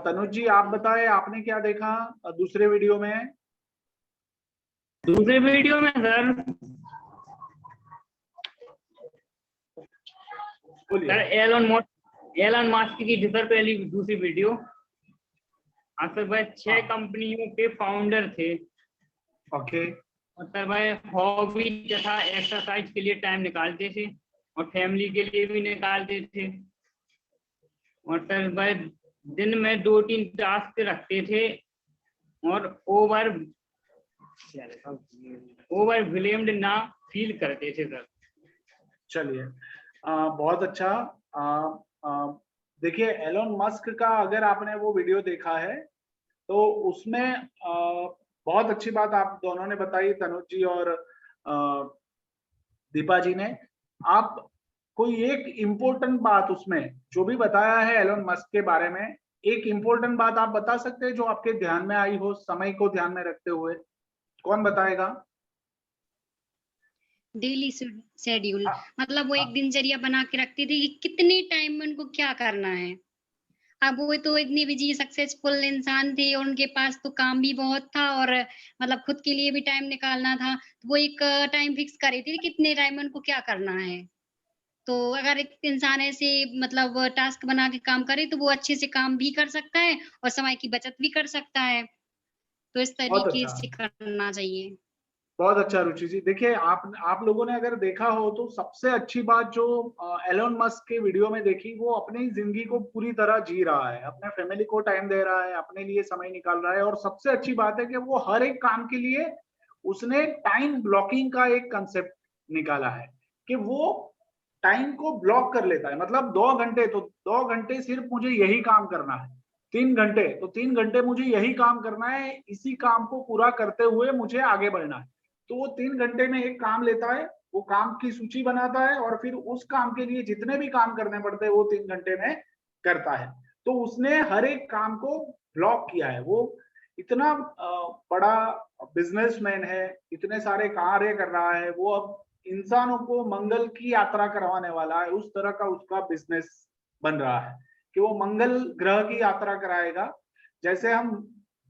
तनुज जी आप बताएं, आपने क्या देखा दूसरे वीडियो में। दूसरे वीडियो में सर एलन मास्क की सर पहली दूसरी वीडियो। सर भाई 6 कंपनियों के फाउंडर थे। ओके। और सर भाई हॉबी तथा एक्सरसाइज के लिए टाइम निकालते थे और फैमिली के लिए भी निकालते थे। और सर भाई दिन में 2-3 टास्क रखते थे और ओवरवेल्म्ड ना फील करते थे सर। चलिए बहुत अच्छा। देखिए एलोन मस्क का अगर आपने वो वीडियो देखा है तो उसमें बहुत अच्छी बात आप दोनों ने बताई, तनुज जी और दीपा जी ने। आप कोई एक इम्पोर्टेंट बात उसमें जो भी बताया है एलोन मस्क के बारे में, एक इम्पोर्टेंट बात आप बता सकते हैं जो आपके ध्यान में आई हो समय को ध्यान में रखते हुए? कौन बताएगा? डेली शेड्यूल, मतलब वो एक दिनचर्या बना के रखती थी कि कितने टाइम में उनको क्या करना है। अब वो तो इतनी बिजी सक्सेसफुल इंसान थे और उनके पास तो काम भी बहुत था और मतलब खुद के लिए भी टाइम निकालना था। तो वो एक टाइम फिक्स कर रही थी कितने टाइम में उनको क्या करना है। तो अगर एक इंसान ऐसे मतलब टास्क बना के काम करे तो वो अच्छे से काम भी कर सकता है और समय की बचत भी कर सकता है। तो इस बहुत तरीके अच्छा, से करना चाहिए। बहुत अच्छा रुचि जी। देखिए आप लोगों ने अगर देखा हो तो सबसे अच्छी बात जो एलोन मस्क के वीडियो में देखी, वो अपनी जिंदगी को पूरी तरह जी रहा है, अपने फैमिली को टाइम दे रहा है, अपने लिए समय निकाल रहा है। और सबसे अच्छी बात है कि वो हर एक काम के लिए उसने टाइम ब्लॉकिंग का एक कंसेप्ट निकाला है कि वो टाइम को ब्लॉक कर लेता है। मतलब 2 घंटे तो 2 घंटे सिर्फ मुझे यही काम करना है, 3 घंटे तो 3 घंटे मुझे यही काम करना है, इसी काम को पूरा करते हुए मुझे आगे बढ़ना है। तो वो 3 घंटे में एक काम लेता है, वो काम की सूची बनाता है और फिर उस काम के लिए जितने भी काम करने पड़ते हैं वो 3 घंटे में करता है। तो उसने हर एक काम को ब्लॉक किया है। वो इतना बड़ा बिजनेसमैन है, इतने सारे कार्य कर रहा है, वो अब इंसानों को मंगल की यात्रा करवाने वाला है। उस तरह का उसका बिजनेस बन रहा है कि वो मंगल ग्रह की यात्रा कराएगा। जैसे हम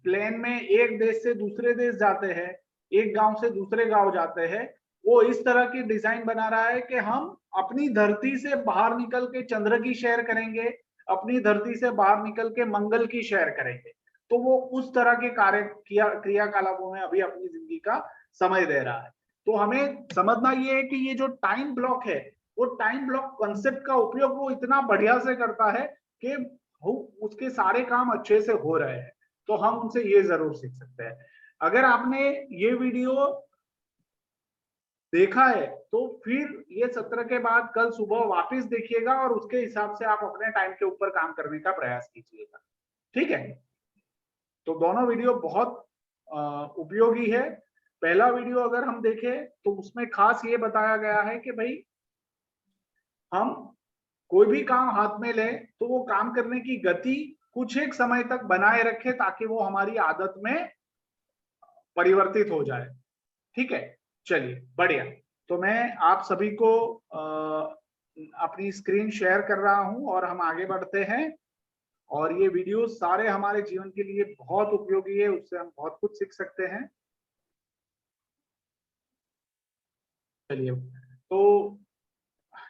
प्लेन में एक देश से दूसरे देश जाते हैं, एक गांव से दूसरे गांव जाते हैं, वो इस तरह की डिजाइन बना रहा है कि हम अपनी धरती से बाहर निकल के चंद्र की सैर करेंगे, अपनी धरती से बाहर निकल के मंगल की सैर करेंगे। तो वो उस तरह के कार्य क्रियाकलापों में अभी अपनी जिंदगी का समय दे रहा है। तो हमें समझना ये है कि ये जो टाइम ब्लॉक है, वो टाइम ब्लॉक कॉन्सेप्ट का उपयोग वो इतना बढ़िया से करता है कि उसके सारे काम अच्छे से हो रहे हैं। तो हम उनसे ये जरूर सीख सकते हैं। अगर आपने ये वीडियो देखा है तो फिर ये सत्र के बाद कल सुबह वापस देखिएगा और उसके हिसाब से आप अपने टाइम के ऊपर काम करने का प्रयास कीजिएगा, ठीक है। तो दोनों वीडियो बहुत उपयोगी है। पहला वीडियो अगर हम देखें तो उसमें खास ये बताया गया है कि भाई हम कोई भी काम हाथ में लें तो वो काम करने की गति कुछ एक समय तक बनाए रखें ताकि वो हमारी आदत में परिवर्तित हो जाए, ठीक है। चलिए बढ़िया। तो मैं आप सभी को अपनी स्क्रीन शेयर कर रहा हूं और हम आगे बढ़ते हैं। और ये वीडियो सारे हमारे जीवन के लिए बहुत उपयोगी है, उससे हम बहुत कुछ सीख सकते हैं। चलिए, तो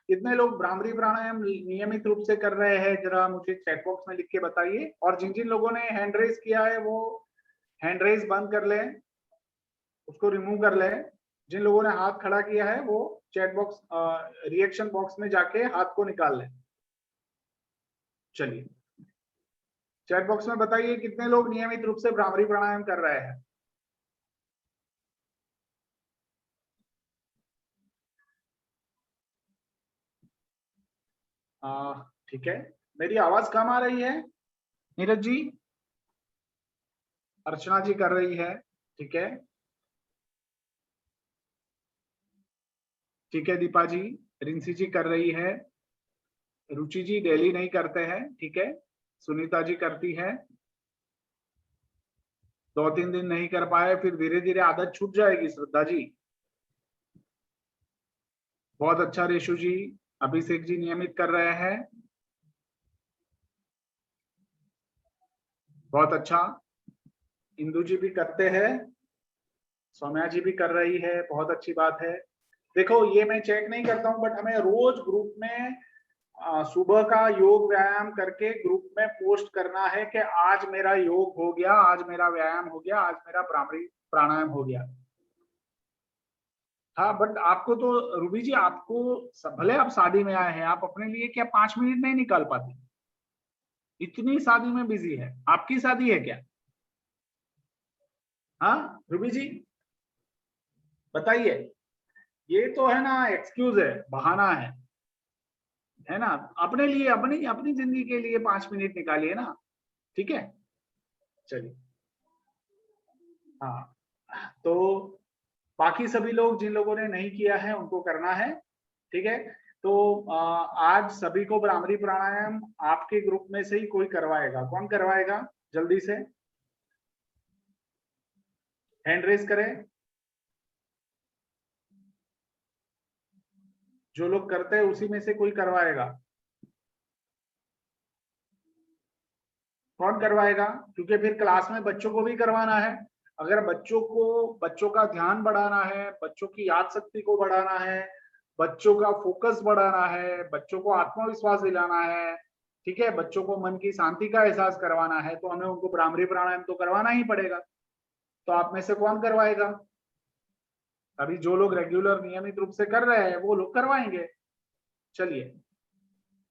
कितने लोग भ्रामरी प्राणायाम नियमित रूप से कर रहे हैं, जरा मुझे चैट बॉक्स में लिख के बताइए। और जिन जिन लोगों ने हैंड रेज किया है वो हैंड रेज बंद कर लें, उसको रिमूव कर लें। जिन लोगों ने हाथ खड़ा किया है वो चैट बॉक्स रिएक्शन बॉक्स में जाके हाथ को निकाल लें। चलिए, चैट बॉक्स में बताइए कितने लोग नियमित रूप से भ्रामरी प्राणायाम कर रहे हैं। ठीक है, मेरी आवाज कम आ रही है? नीरज जी, अर्चना जी कर रही है, ठीक है। ठीक है दीपा जी, रिंसी जी कर रही है, रुचि जी डेली नहीं करते हैं, ठीक है। सुनीता जी करती है, 2-3 दिन नहीं कर पाए, फिर धीरे धीरे आदत छूट जाएगी। श्रद्धा जी बहुत अच्छा। रेशु जी, अभिषेक जी नियमित कर रहे हैं, बहुत अच्छा। इंदु जी भी करते हैं, सौम्या जी भी कर रही है, बहुत अच्छी बात है। देखो ये मैं चेक नहीं करता हूं, बट हमें रोज ग्रुप में सुबह का योग व्यायाम करके ग्रुप में पोस्ट करना है कि आज मेरा योग हो गया, आज मेरा व्यायाम हो गया, आज मेरा भ्रामरी प्राणायाम हो गया। हाँ, बट आपको तो रूबी जी, आपको भले आप शादी में आए हैं, आप अपने लिए क्या 5 मिनट नहीं निकाल पाते? इतनी शादी में बिजी है। आपकी शादी है क्या? हाँ रूबी जी बताइए। ये तो है ना एक्सक्यूज है, बहाना है ना। अपने लिए, अपनी अपनी जिंदगी के लिए 5 मिनट निकालिए ना, ठीक है। चलिए, हाँ, तो बाकी सभी लोग जिन लोगों ने नहीं किया है उनको करना है, ठीक है। तो आज सभी को भ्रामरी प्राणायाम आपके ग्रुप में से ही कोई करवाएगा। कौन करवाएगा? जल्दी से हैंड रेज करें। जो लोग करते हैं उसी में से कोई करवाएगा। कौन करवाएगा? क्योंकि फिर क्लास में बच्चों को भी करवाना है। अगर बच्चों का ध्यान बढ़ाना है, बच्चों की याद शक्ति को बढ़ाना है, बच्चों का फोकस बढ़ाना है, बच्चों को आत्मविश्वास दिलाना है, ठीक है, बच्चों को मन की शांति का एहसास करवाना है, तो हमें उनको भ्रामरी प्राणायाम तो करवाना ही पड़ेगा। तो आप में से कौन करवाएगा? अभी जो लोग रेगुलर नियमित रूप से कर रहे हैं वो लोग करवाएंगे। चलिए,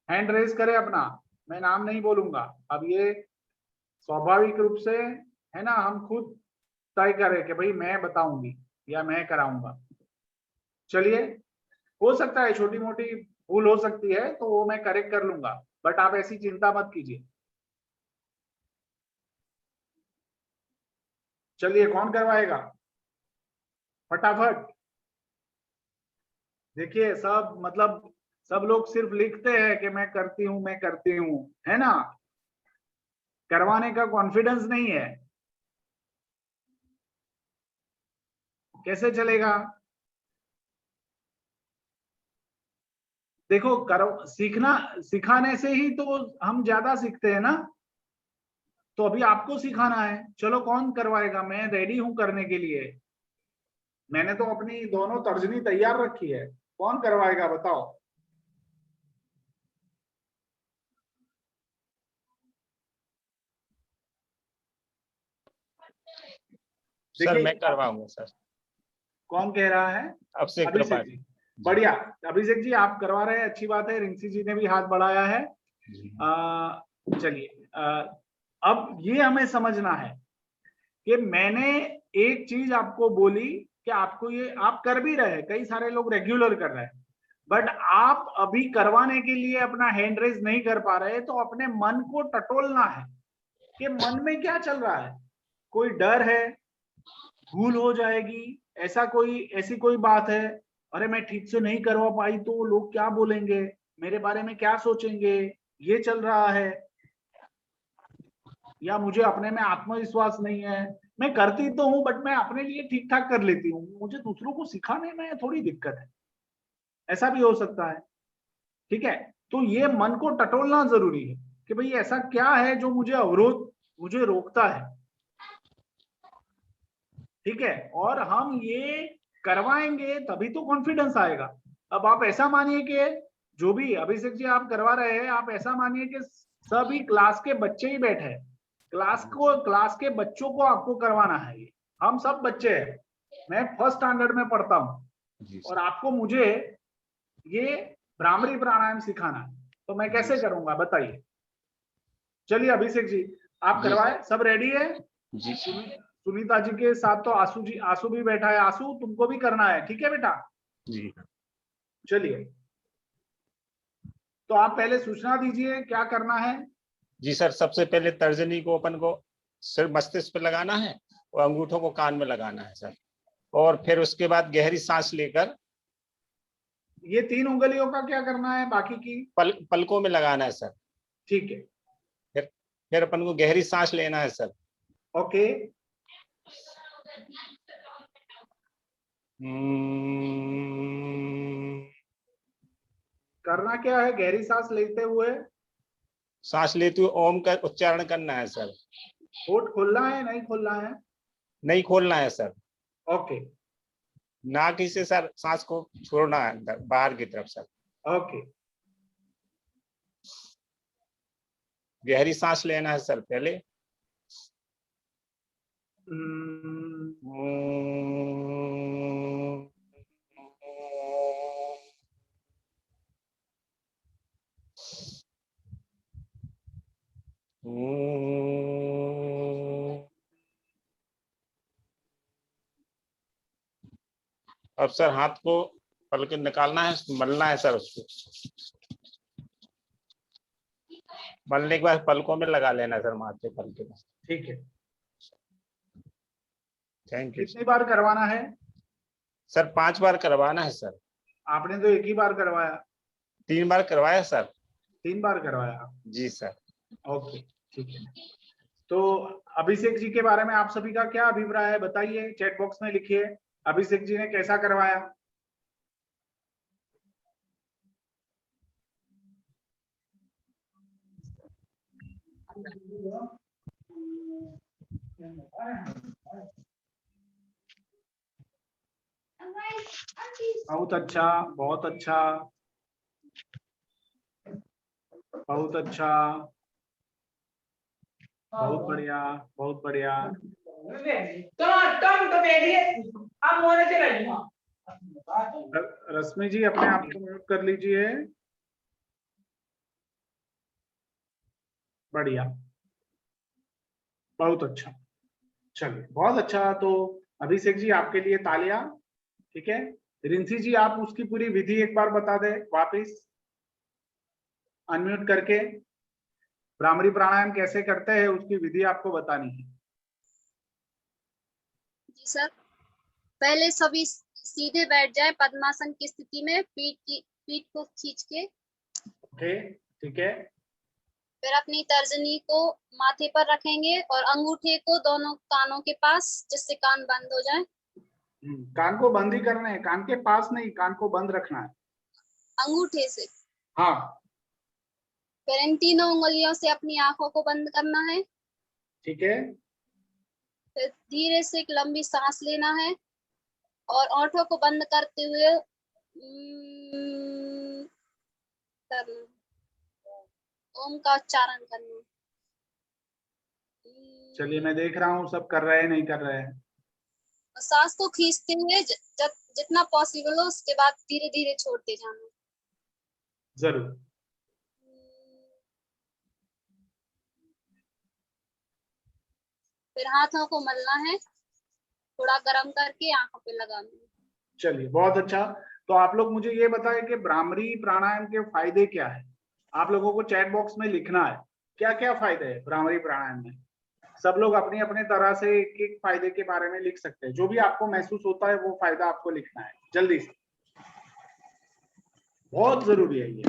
हैंड रेज करें अपना, मैं नाम नहीं बोलूंगा। अब ये स्वाभाविक रूप से है ना, हम खुद तय करें कि भाई मैं बताऊंगी या मैं कराऊंगा। चलिए, हो सकता है छोटी मोटी भूल हो सकती है तो वो मैं करेक्ट कर लूंगा, बट आप ऐसी चिंता मत कीजिए। चलिए, कौन करवाएगा फटाफट? देखिए, सब लोग सिर्फ लिखते हैं कि मैं करती हूँ, है ना, करवाने का कॉन्फिडेंस नहीं है। कैसे चलेगा? देखो, सिखाने से ही तो हम ज्यादा सीखते हैं ना। तो अभी आपको सिखाना है। चलो, कौन करवाएगा? मैं रेडी हूं करने के लिए। मैंने तो अपनी दोनों तर्जनी तैयार रखी है। कौन करवाएगा बताओ? सर मैं करवाऊंगा सर। कौन कह रहा है? अभिषेक जी। बढ़िया, अभिषेक जी आप करवा रहे हैं, अच्छी बात है। रिंसी जी ने भी हाथ बढ़ाया है। चलिए, अब ये हमें समझना है कि मैंने एक चीज आपको बोली कि आपको ये आप कर भी रहे हैं, कई सारे लोग रेगुलर कर रहे हैं, बट आप अभी करवाने के लिए अपना हैंड रेज नहीं कर पा रहे, तो अपने मन को टटोलना है कि मन में क्या चल रहा है। कोई डर है, भूल हो जाएगी, ऐसी कोई बात है, अरे मैं ठीक से नहीं करवा पाई तो लोग क्या बोलेंगे, मेरे बारे में क्या सोचेंगे, ये चल रहा है, या मुझे अपने में आत्मविश्वास नहीं है, मैं करती तो हूँ बट मैं अपने लिए ठीक ठाक कर लेती हूँ, मुझे दूसरों को सिखाने में थोड़ी दिक्कत है, ऐसा भी हो सकता है। ठीक है, तो ये मन को टटोलना जरूरी है कि भाई ऐसा क्या है जो मुझे रोकता है। ठीक है, और हम ये करवाएंगे तभी तो कॉन्फिडेंस आएगा। अब आप ऐसा मानिए कि जो भी अभिषेक जी आप करवा रहे हैं, आप ऐसा मानिए कि सभी क्लास के बच्चे ही बैठे हैं, क्लास के बच्चों को आपको करवाना है। ये हम सब बच्चे हैं, मैं फर्स्ट स्टैंडर्ड में पढ़ता हूँ और आपको मुझे ये भ्रामरी प्राणायाम सिखाना है, तो मैं कैसे करूंगा बताइए। चलिए अभिषेक जी आप करवाए, सब रेडी है जी सुनीता जी के साथ, तो आंसू भी बैठा है। आंसू तुमको भी करना है, ठीक है बेटा? जी चलिए, तो आप पहले सूचना दीजिए क्या करना है। जी सर, सबसे पहले तर्जनी को अपन को सिर मस्तिष्क पे लगाना है और अंगूठों को कान में लगाना है सर, और फिर उसके बाद गहरी सांस लेकर ये 3 उंगलियों का क्या करना है, बाकी की पलकों में लगाना है सर। ठीक है, फिर अपन को गहरी सांस लेना है सर। ओके। करना क्या है गहरी सांस लेते हुए? सांस लेते हुए ओम का उच्चारण करना है सर। होठ खोलना है नहीं खोलना है? नहीं खोलना है सर। ओके नाक से सर सांस को छोड़ना है अंदर बाहर की तरफ सर। ओके, गहरी सांस लेना है सर पहले। अब सर हाथ को पलक निकालना है, मलना है सर उसको। मलने के बाद पलकों में लगा लेना सर, माथे पलके में। ठीक है, थैंक यू। कितनी बार करवाना है सर 5 बार करवाना है सर। आपने तो एक ही बार करवाया। 3 बार करवाया सर। 3 बार करवाया जी सर। ओके ठीक है। तो अभिषेक जी के बारे में आप सभी का क्या अभिप्राय है बताइए, चैट बॉक्स में लिखिए अभिषेक जी ने कैसा करवाया। बहुत अच्छा, बहुत अच्छा, बहुत अच्छा, बहुत बढ़िया, बहुत बढ़िया। रश्मि जी अपने आप को म्यूट कर लीजिए। बढ़िया, बहुत अच्छा, चलिए बहुत अच्छा। तो अभिषेक जी आपके लिए तालियां। ठीक है, रिंसी जी आप उसकी पूरी विधि एक बार बता दें वापिस अनम्यूट करके। भ्रामरी प्राणायाम कैसे करते हैं उसकी विधि आपको बतानी है। जी सर, पहले सभी सीधे बैठ जाए पद्मासन की स्थिति में, पीठ को खींच के। ओके ठीक है। फिर अपनी तर्जनी को माथे पर रखेंगे और अंगूठे को दोनों कानों के पास, जिससे कान बंद हो जाए। कान को बंद ही करना है, कान के पास नहीं, कान को बंद रखना है अंगूठे से। हाँ फिर इन तीनों उंगलियों से अपनी आंखों को बंद करना है। ठीक है। फिर धीरे से एक लंबी सांस लेना है और ओठों को बंद करते हुए ओम का उच्चारण करना। चलिए मैं देख रहा हूँ सब कर रहे हैं नहीं कर रहे हैं। सांस को खींचते हुए जितना पॉसिबल हो उसके बाद धीरे धीरे छोड़ते जाना। जरूर। फिर हाथों को मलना है, थोड़ा गर्म करके आंखों पे लगाना है। चलिए बहुत अच्छा। तो आप लोग मुझे ये बताएं कि भ्रामरी प्राणायाम के फायदे क्या है। आप लोगों को चैट बॉक्स में लिखना है क्या क्या फायदे है भ्रामरी प्राणायाम में। सब लोग अपनी अपनी तरह से एक एक फायदे के बारे में लिख सकते हैं, जो भी आपको महसूस होता है वो फायदा आपको लिखना है जल्दी से, बहुत जरूरी है ये।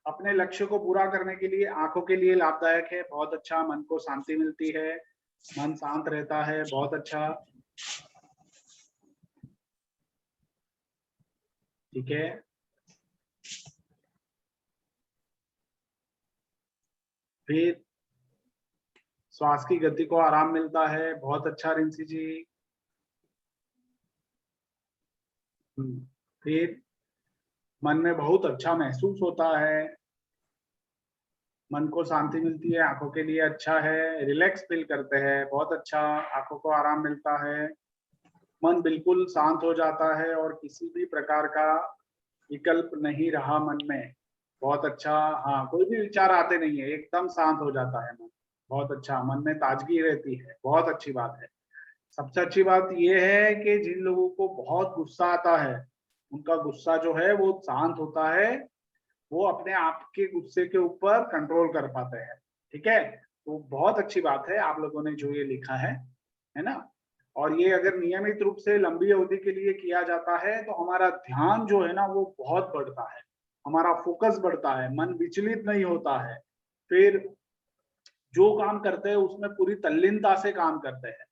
अपने लक्ष्य को पूरा करने के लिए आंखों के लिए लाभदायक है, बहुत अच्छा, मन को शांति मिलती है, मन शांत रहता है, बहुत अच्छा। ठीक है, फिर श्वास की गति को आराम मिलता है, बहुत अच्छा रिंसी जी। फिर मन में बहुत अच्छा महसूस होता है, मन को शांति मिलती है, आंखों के लिए अच्छा है, रिलैक्स फील करते हैं, बहुत अच्छा, आंखों को आराम मिलता है, मन बिल्कुल शांत हो जाता है और किसी भी प्रकार का विकल्प नहीं रहा मन में, बहुत अच्छा। हाँ, कोई भी विचार आते नहीं है, एकदम शांत हो जाता है मन, बहुत अच्छा, मन में ताजगी रहती है, बहुत अच्छी बात है। सबसे अच्छी बात यह है कि जिन लोगों को बहुत गुस्सा आता है, उनका गुस्सा जो है वो शांत होता है, वो अपने आप के गुस्से के ऊपर कंट्रोल कर पाते हैं। ठीक है, तो बहुत अच्छी बात है आप लोगों ने जो ये लिखा है ना। और ये अगर नियमित रूप से लंबी अवधि के लिए किया जाता है तो हमारा ध्यान जो है ना वो बहुत बढ़ता है, हमारा फोकस बढ़ता है, मन विचलित नहीं होता है, फिर जो काम करते हैं उसमें पूरी तल्लीनता से काम करते हैं।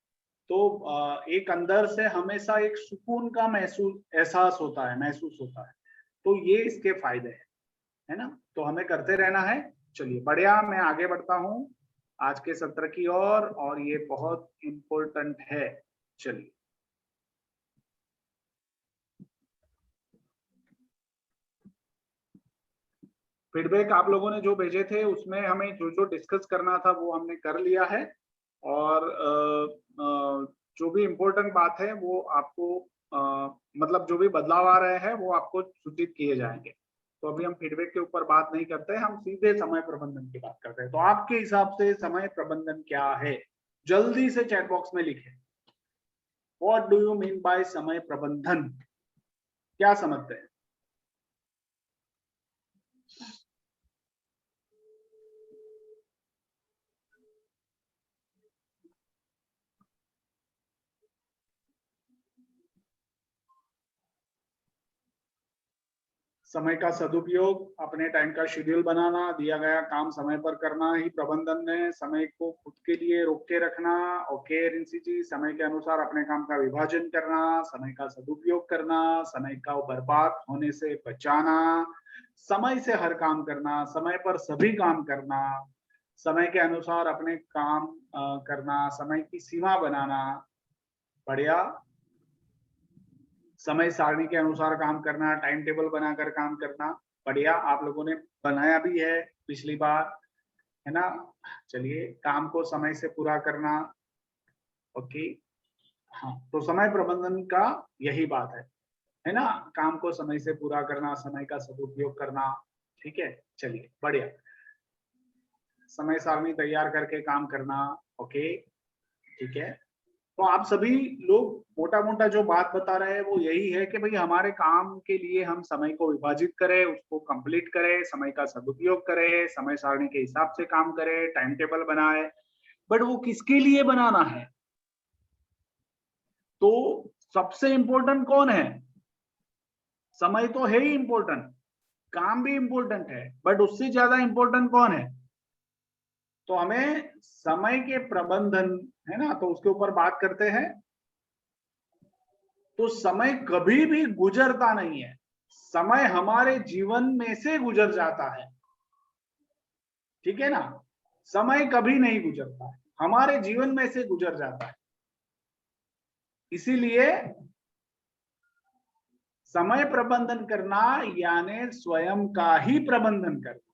तो एक अंदर से हमेशा एक सुकून का महसूस होता है। तो ये इसके फायदे हैं, है ना। तो हमें करते रहना है। चलिए बढ़िया, मैं आगे बढ़ता हूँ आज के सत्र की ओर, और ये बहुत इम्पोर्टेंट है। चलिए, फीडबैक आप लोगों ने जो भेजे थे उसमें हमें जो जो डिस्कस करना था वो हमने कर लिया है, और जो भी इम्पोर्टेंट बात है वो आपको मतलब जो भी बदलाव आ रहे हैं वो आपको सूचित किए जाएंगे। तो अभी हम फीडबैक के ऊपर बात नहीं करते, हम सीधे समय प्रबंधन की बात करते हैं। तो आपके हिसाब से समय प्रबंधन क्या है? जल्दी से चैट बॉक्स में लिखें, what do you mean by समय प्रबंधन, क्या समझते हैं? समय का सदुपयोग, अपने टाइम का शेड्यूल बनाना, दिया गया काम समय पर करना ही प्रबंधन है। समय को खुद के लिए रोक के रखना, ओके रिंसी जी, समय के अनुसार अपने काम का विभाजन करना, समय का सदुपयोग करना, समय का बर्बाद होने से बचाना, समय से हर काम करना, समय पर सभी काम करना, समय के अनुसार अपने काम करना, समय की सीमा बनाना, बढ़िया, समय सारणी के अनुसार काम करना, टाइम टेबल बनाकर काम करना, बढ़िया, आप लोगों ने बनाया भी है पिछली बार, है ना। चलिए, काम को समय से पूरा करना, ओके। हाँ, तो समय प्रबंधन का यही बात है ना, काम को समय से पूरा करना, समय का सदुपयोग करना। ठीक है, चलिए बढ़िया, समय सारणी तैयार करके काम करना, ओके, ठीक है। तो आप सभी लोग मोटा मोटा जो बात बता रहे हैं वो यही है कि भाई हमारे काम के लिए हम समय को विभाजित करें, उसको कंप्लीट करें, समय का सदुपयोग करें, समय सारणी के हिसाब से काम करें, टाइम टेबल बनाए। बट वो किसके लिए बनाना है? तो सबसे इंपॉर्टेंट कौन है? समय तो है ही इंपॉर्टेंट, काम भी इंपॉर्टेंट है, बट उससे ज्यादा इंपॉर्टेंट कौन है? तो हमें समय के प्रबंधन, है ना, तो उसके ऊपर बात करते हैं। तो समय कभी भी गुजरता नहीं है, समय हमारे जीवन में से गुजर जाता है, ठीक है ना। समय कभी नहीं गुजरता है, हमारे जीवन में से गुजर जाता है। इसीलिए समय प्रबंधन करना यानी स्वयं का ही प्रबंधन करना,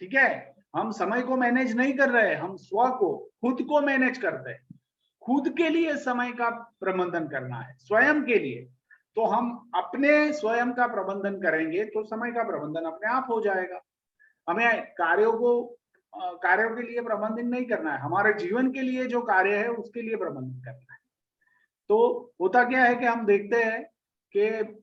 ठीक है। हम समय को मैनेज नहीं कर रहे, हम स्व को, खुद को मैनेज करते हैं। खुद के लिए समय का प्रबंधन करना है, स्वयं के लिए। तो हम अपने स्वयं का प्रबंधन करेंगे तो समय का प्रबंधन अपने आप हो जाएगा। हमें कार्यों के लिए प्रबंधन नहीं करना है, हमारे जीवन के लिए जो कार्य है उसके लिए प्रबंधन करना है। तो होता क्या है कि हम देखते हैं कि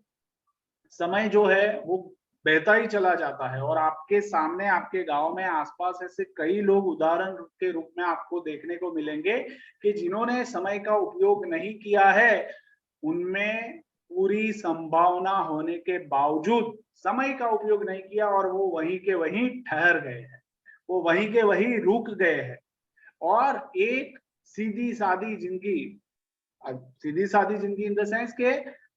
समय जो है वो बहता ही चला जाता है, और आपके सामने, आपके गांव में आसपास ऐसे कई लोग उदाहरण के रूप में आपको देखने को मिलेंगे कि जिन्होंने समय का उपयोग नहीं किया है, उनमें पूरी संभावना होने के बावजूद समय का उपयोग नहीं किया और वो वहीं के वहीं ठहर गए हैं, वो वहीं के वहीं रुक गए हैं और एक सीधी सादी जिंदगी इन द सेंस के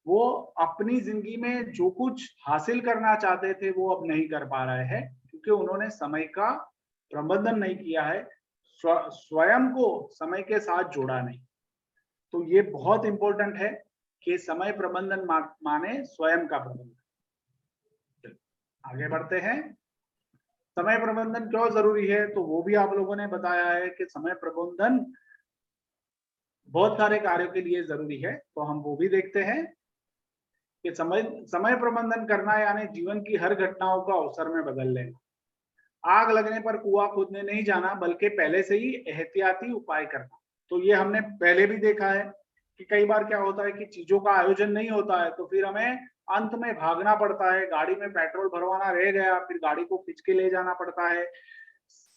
वो अपनी जिंदगी में जो कुछ हासिल करना चाहते थे वो अब नहीं कर पा रहे हैं क्योंकि उन्होंने समय का प्रबंधन नहीं किया है, स्वयं को समय के साथ जोड़ा नहीं। तो ये बहुत इंपॉर्टेंट है कि समय प्रबंधन माने स्वयं का प्रबंधन। आगे बढ़ते हैं। समय प्रबंधन क्यों जरूरी है तो वो भी आप लोगों ने बताया है कि समय प्रबंधन बहुत सारे कार्यों के लिए जरूरी है, तो हम वो भी देखते हैं कि समय प्रबंधन करना यानी जीवन की हर घटनाओं को अवसर में बदल लेना। आग लगने पर कुआं खोदने नहीं जाना बल्कि पहले से ही एहतियाती उपाय करना। तो ये हमने पहले भी देखा है कि कई बार क्या होता है कि चीजों का आयोजन नहीं होता है तो फिर हमें अंत में भागना पड़ता है, गाड़ी में पेट्रोल भरवाना रह गया, फिर गाड़ी को खींच के ले जाना पड़ता है,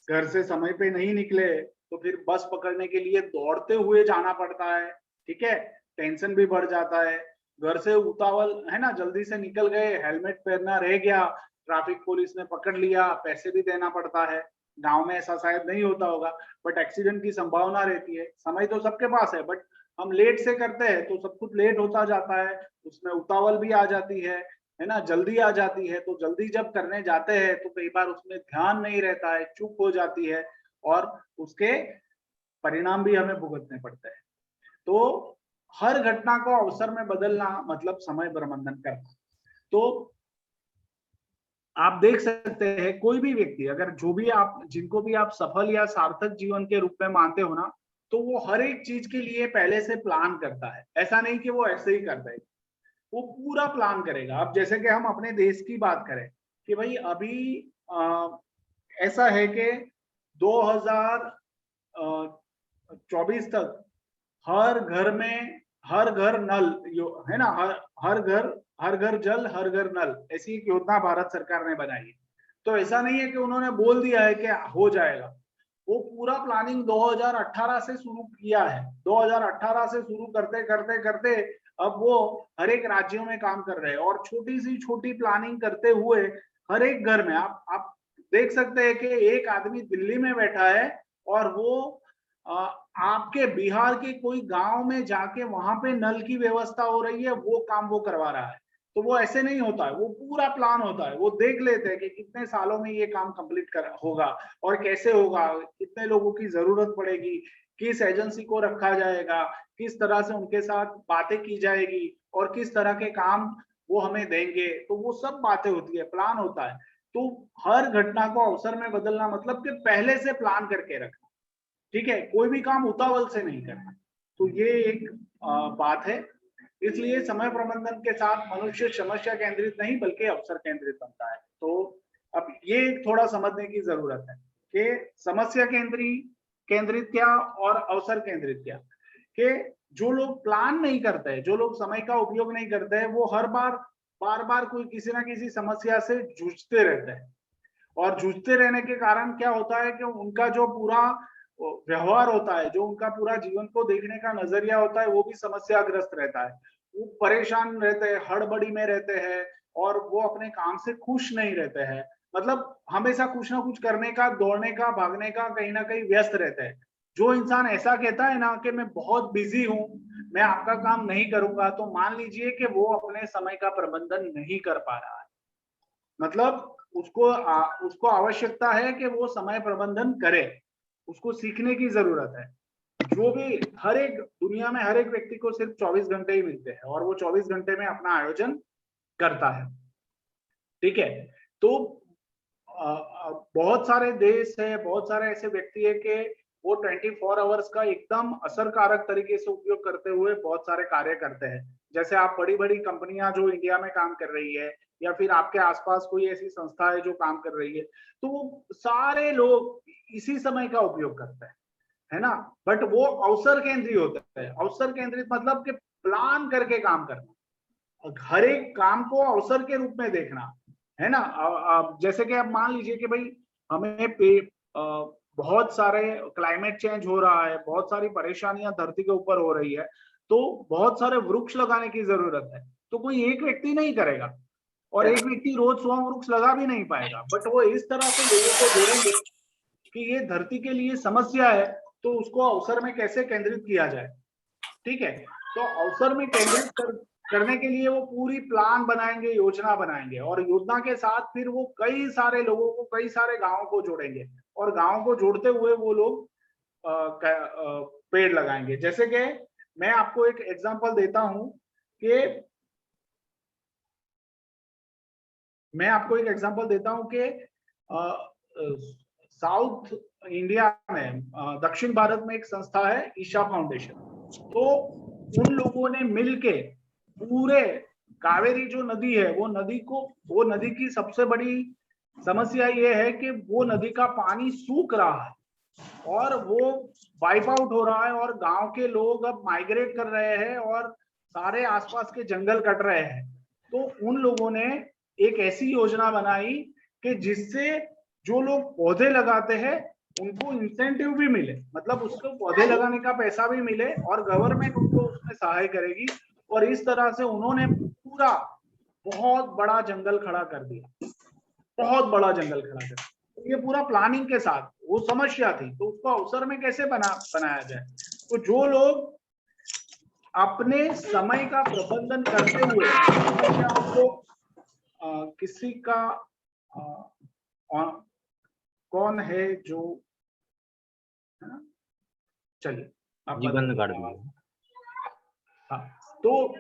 घर से समय पे नहीं निकले तो फिर बस पकड़ने के लिए दौड़ते हुए जाना पड़ता है, ठीक है, टेंशन भी बढ़ जाता है, घर से उतावल है ना, जल्दी से निकल गए, हेलमेट पहनना रह गया, ट्रैफिक पुलिस ने पकड़ लिया, पैसे भी देना पड़ता है। गांव में ऐसा शायद नहीं होता होगा बट एक्सीडेंट की संभावना रहती है। समय तो सबके पास है बट हम लेट से करते हैं तो सब कुछ लेट होता जाता है, उसमें उतावल भी आ जाती है ना, जल्दी आ जाती है। तो जल्दी जब करने जाते हैं तो कई बार उसमें ध्यान नहीं रहता है, चूक हो जाती है और उसके परिणाम भी हमें भुगतने पड़ते हैं। तो हर घटना को अवसर में बदलना मतलब समय प्रबंधन करना। तो आप देख सकते हैं कोई भी व्यक्ति अगर जो भी आप जिनको भी आप सफल या सार्थक जीवन के रूप में मानते हो ना, तो वो हर एक चीज के लिए पहले से प्लान करता है। ऐसा नहीं कि वो ऐसे ही कर देगा, वो पूरा प्लान करेगा। अब जैसे कि हम अपने देश की बात करें कि भाई अभी ऐसा है कि 2024 तक हर घर में हर घर नल है ना, हर घर जल हर घर नल, ऐसी एक योजना भारत सरकार ने बनाई है। तो ऐसा नहीं है कि उन्होंने बोल दिया है कि हो जाएगा, वो पूरा प्लानिंग 2018 से शुरू किया है। 2018 से शुरू करते करते करते अब वो हर एक राज्यों में काम कर रहे हैं और छोटी सी छोटी प्लानिंग करते हुए हर एक घर में आप देख सकते हैं कि एक आदमी दिल्ली में बैठा है और वो आपके बिहार के कोई गांव में जाके वहां पे नल की व्यवस्था हो रही है, वो काम वो करवा रहा है। तो वो ऐसे नहीं होता है, वो पूरा प्लान होता है। वो देख लेते हैं कि कितने सालों में ये काम कंप्लीट होगा और कैसे होगा, कितने लोगों की जरूरत पड़ेगी, किस एजेंसी को रखा जाएगा, किस तरह से उनके साथ बातें की जाएगी और किस तरह के काम वो हमें देंगे। तो वो सब बातें होती है, प्लान होता है। तो हर घटना को अवसर में बदलना मतलब कि पहले से प्लान करके रखना, ठीक है, कोई भी काम उतावल से नहीं करना। तो ये एक बात है। इसलिए समय प्रबंधन के साथ मनुष्य समस्या केंद्रित नहीं बल्कि अवसर केंद्रित बनता है। तो अब ये थोड़ा समझने की जरूरत है कि समस्या केंद्रित क्या और अवसर केंद्रित क्या। कि जो लोग प्लान नहीं करते हैं, जो लोग समय का उपयोग नहीं करते हैं, वो हर बार बार कोई किसी ना किसी समस्या से जूझते रहते हैं और जूझते रहने के कारण क्या होता है कि उनका जो पूरा व्यवहार होता है, जो उनका पूरा जीवन को देखने का नजरिया होता है, वो भी समस्याग्रस्त रहता है। वो परेशान रहते हैं, हड़बड़ी में रहते हैं और वो अपने काम से खुश नहीं रहते हैं। मतलब हमेशा कुछ ना कुछ करने का, दौड़ने का, भागने का, कहीं ना कहीं व्यस्त रहते हैं। जो इंसान ऐसा कहता है ना कि मैं बहुत बिजी हूँ, मैं आपका काम नहीं करूंगा, तो मान लीजिए कि वो अपने समय का प्रबंधन नहीं कर पा रहा है। मतलब उसको आवश्यकता है कि वो समय प्रबंधन करे, उसको सीखने की जरूरत है। जो भी दुनिया में हर एक व्यक्ति को सिर्फ 24 घंटे ही मिलते हैं और वो 24 घंटे में अपना आयोजन करता है, ठीक है। तो बहुत सारे देश है, बहुत सारे ऐसे व्यक्ति है कि वो 24 आवर्स का एकदम असरकारक तरीके से उपयोग करते हुए बहुत सारे कार्य करते हैं। जैसे आप बड़ी बड़ी कंपनियां जो इंडिया में काम कर रही है या फिर आपके आसपास कोई ऐसी संस्था है जो काम कर रही है, तो वो सारे लोग इसी समय का उपयोग करते हैं, है ना। बट वो अवसर केंद्रित होता है। अवसर केंद्रित मतलब कि प्लान करके काम करना, हर एक काम को अवसर के रूप में देखना, है ना। जैसे कि आप मान लीजिए कि भाई हमें बहुत सारे क्लाइमेट चेंज हो रहा है, बहुत सारी परेशानियां धरती के ऊपर हो रही है, तो बहुत सारे वृक्ष लगाने की जरूरत है। तो कोई एक व्यक्ति नहीं करेगा और एक व्यक्ति रोज 100 वृक्ष लगा भी नहीं पाएगा, बट वो इस तरह से लोगों को जोड़ेंगे कि ये धरती के लिए समस्या है तो उसको अवसर में कैसे केंद्रित किया जाए। ठीक है, तो अवसर में केंद्रित करने के लिए वो पूरी प्लान बनाएंगे, योजना बनाएंगे और योजना के साथ फिर वो कई सारे लोगों को, कई सारे गांवों को जोड़ेंगे और गांवों को जोड़ते हुए वो लोग पेड़ लगाएंगे। जैसे कि मैं आपको एक एग्जांपल देता हूं कि साउथ इंडिया में दक्षिण भारत में एक संस्था है ईशा फाउंडेशन। तो उन लोगों ने मिलके पूरे कावेरी जो नदी है वो नदी की सबसे बड़ी समस्या ये है कि वो नदी का पानी सूख रहा है और वो वाइप आउट हो रहा है और गांव के लोग अब माइग्रेट कर रहे हैं और सारे आसपास के जंगल कट रहे हैं। तो उन लोगों ने एक ऐसी योजना बनाई कि जिससे जो लोग पौधे लगाते हैं उनको इंसेंटिव भी मिले, मतलब उसको पौधे लगाने का पैसा भी मिले और गवर्नमेंट उनको उसमें सहाय करेगी। और इस तरह से उन्होंने पूरा बहुत बड़ा जंगल खड़ा कर दिया, बहुत बड़ा जंगल खड़ा कर दिया। तो ये पूरा प्लानिंग के साथ, वो समस्या थी तो उसको अवसर में कैसे बनाया जाए। तो जो लोग अपने समय का प्रबंधन करते हुए किसी का कौन है जो, चलिए आप बंद कर दिए। हाँ, तो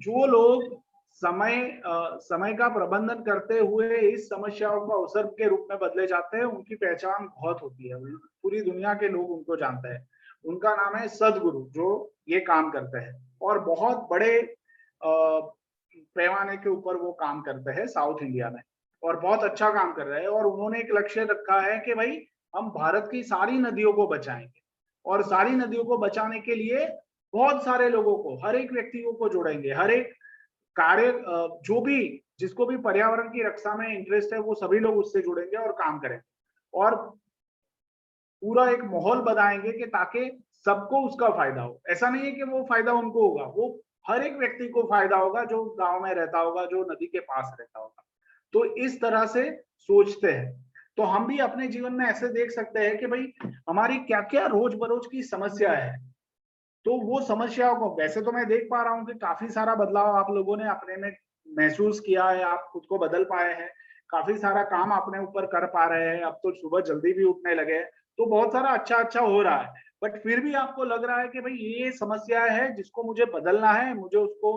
जो लोग समय का प्रबंधन करते हुए इस समस्याओं को अवसर के रूप में बदले जाते हैं, उनकी पहचान बहुत होती है, पूरी दुनिया के लोग उनको जानते हैं। उनका नाम है सदगुरु, जो ये काम करते हैं और बहुत बड़े पैमाने के ऊपर वो काम करते हैं साउथ इंडिया में और बहुत अच्छा काम कर रहे हैं। और उन्होंने एक लक्ष्य रखा है कि भाई हम भारत की सारी नदियों को बचाएंगे और सारी नदियों को बचाने के लिए बहुत सारे लोगों को, हर एक व्यक्तियों को जोड़ेंगे, हर एक कार्य जो भी जिसको भी पर्यावरण की रक्षा में इंटरेस्ट है वो सभी लोग उससे जुड़ेंगे और काम करेंगे और पूरा एक माहौल बनाएंगे कि ताकि सबको उसका फायदा हो। ऐसा नहीं है कि वो फायदा उनको होगा, वो हर एक व्यक्ति को फायदा होगा जो गांव में रहता होगा, जो नदी के पास रहता होगा। तो इस तरह से सोचते हैं। तो हम भी अपने जीवन में ऐसे देख सकते हैं कि भाई हमारी क्या क्या रोज बरोज की समस्या है, तो वो समस्याओं को, वैसे तो मैं देख पा रहा हूँ कि काफी सारा बदलाव आप लोगों ने अपने में महसूस किया है, आप खुद को बदल पाए हैं, काफी सारा काम अपने ऊपर कर पा रहे हैं, अब तो सुबह जल्दी भी उठने लगे, तो बहुत सारा अच्छा हो रहा है। बट फिर भी आपको लग रहा है कि भाई ये समस्या है जिसको मुझे बदलना है, मुझे उसको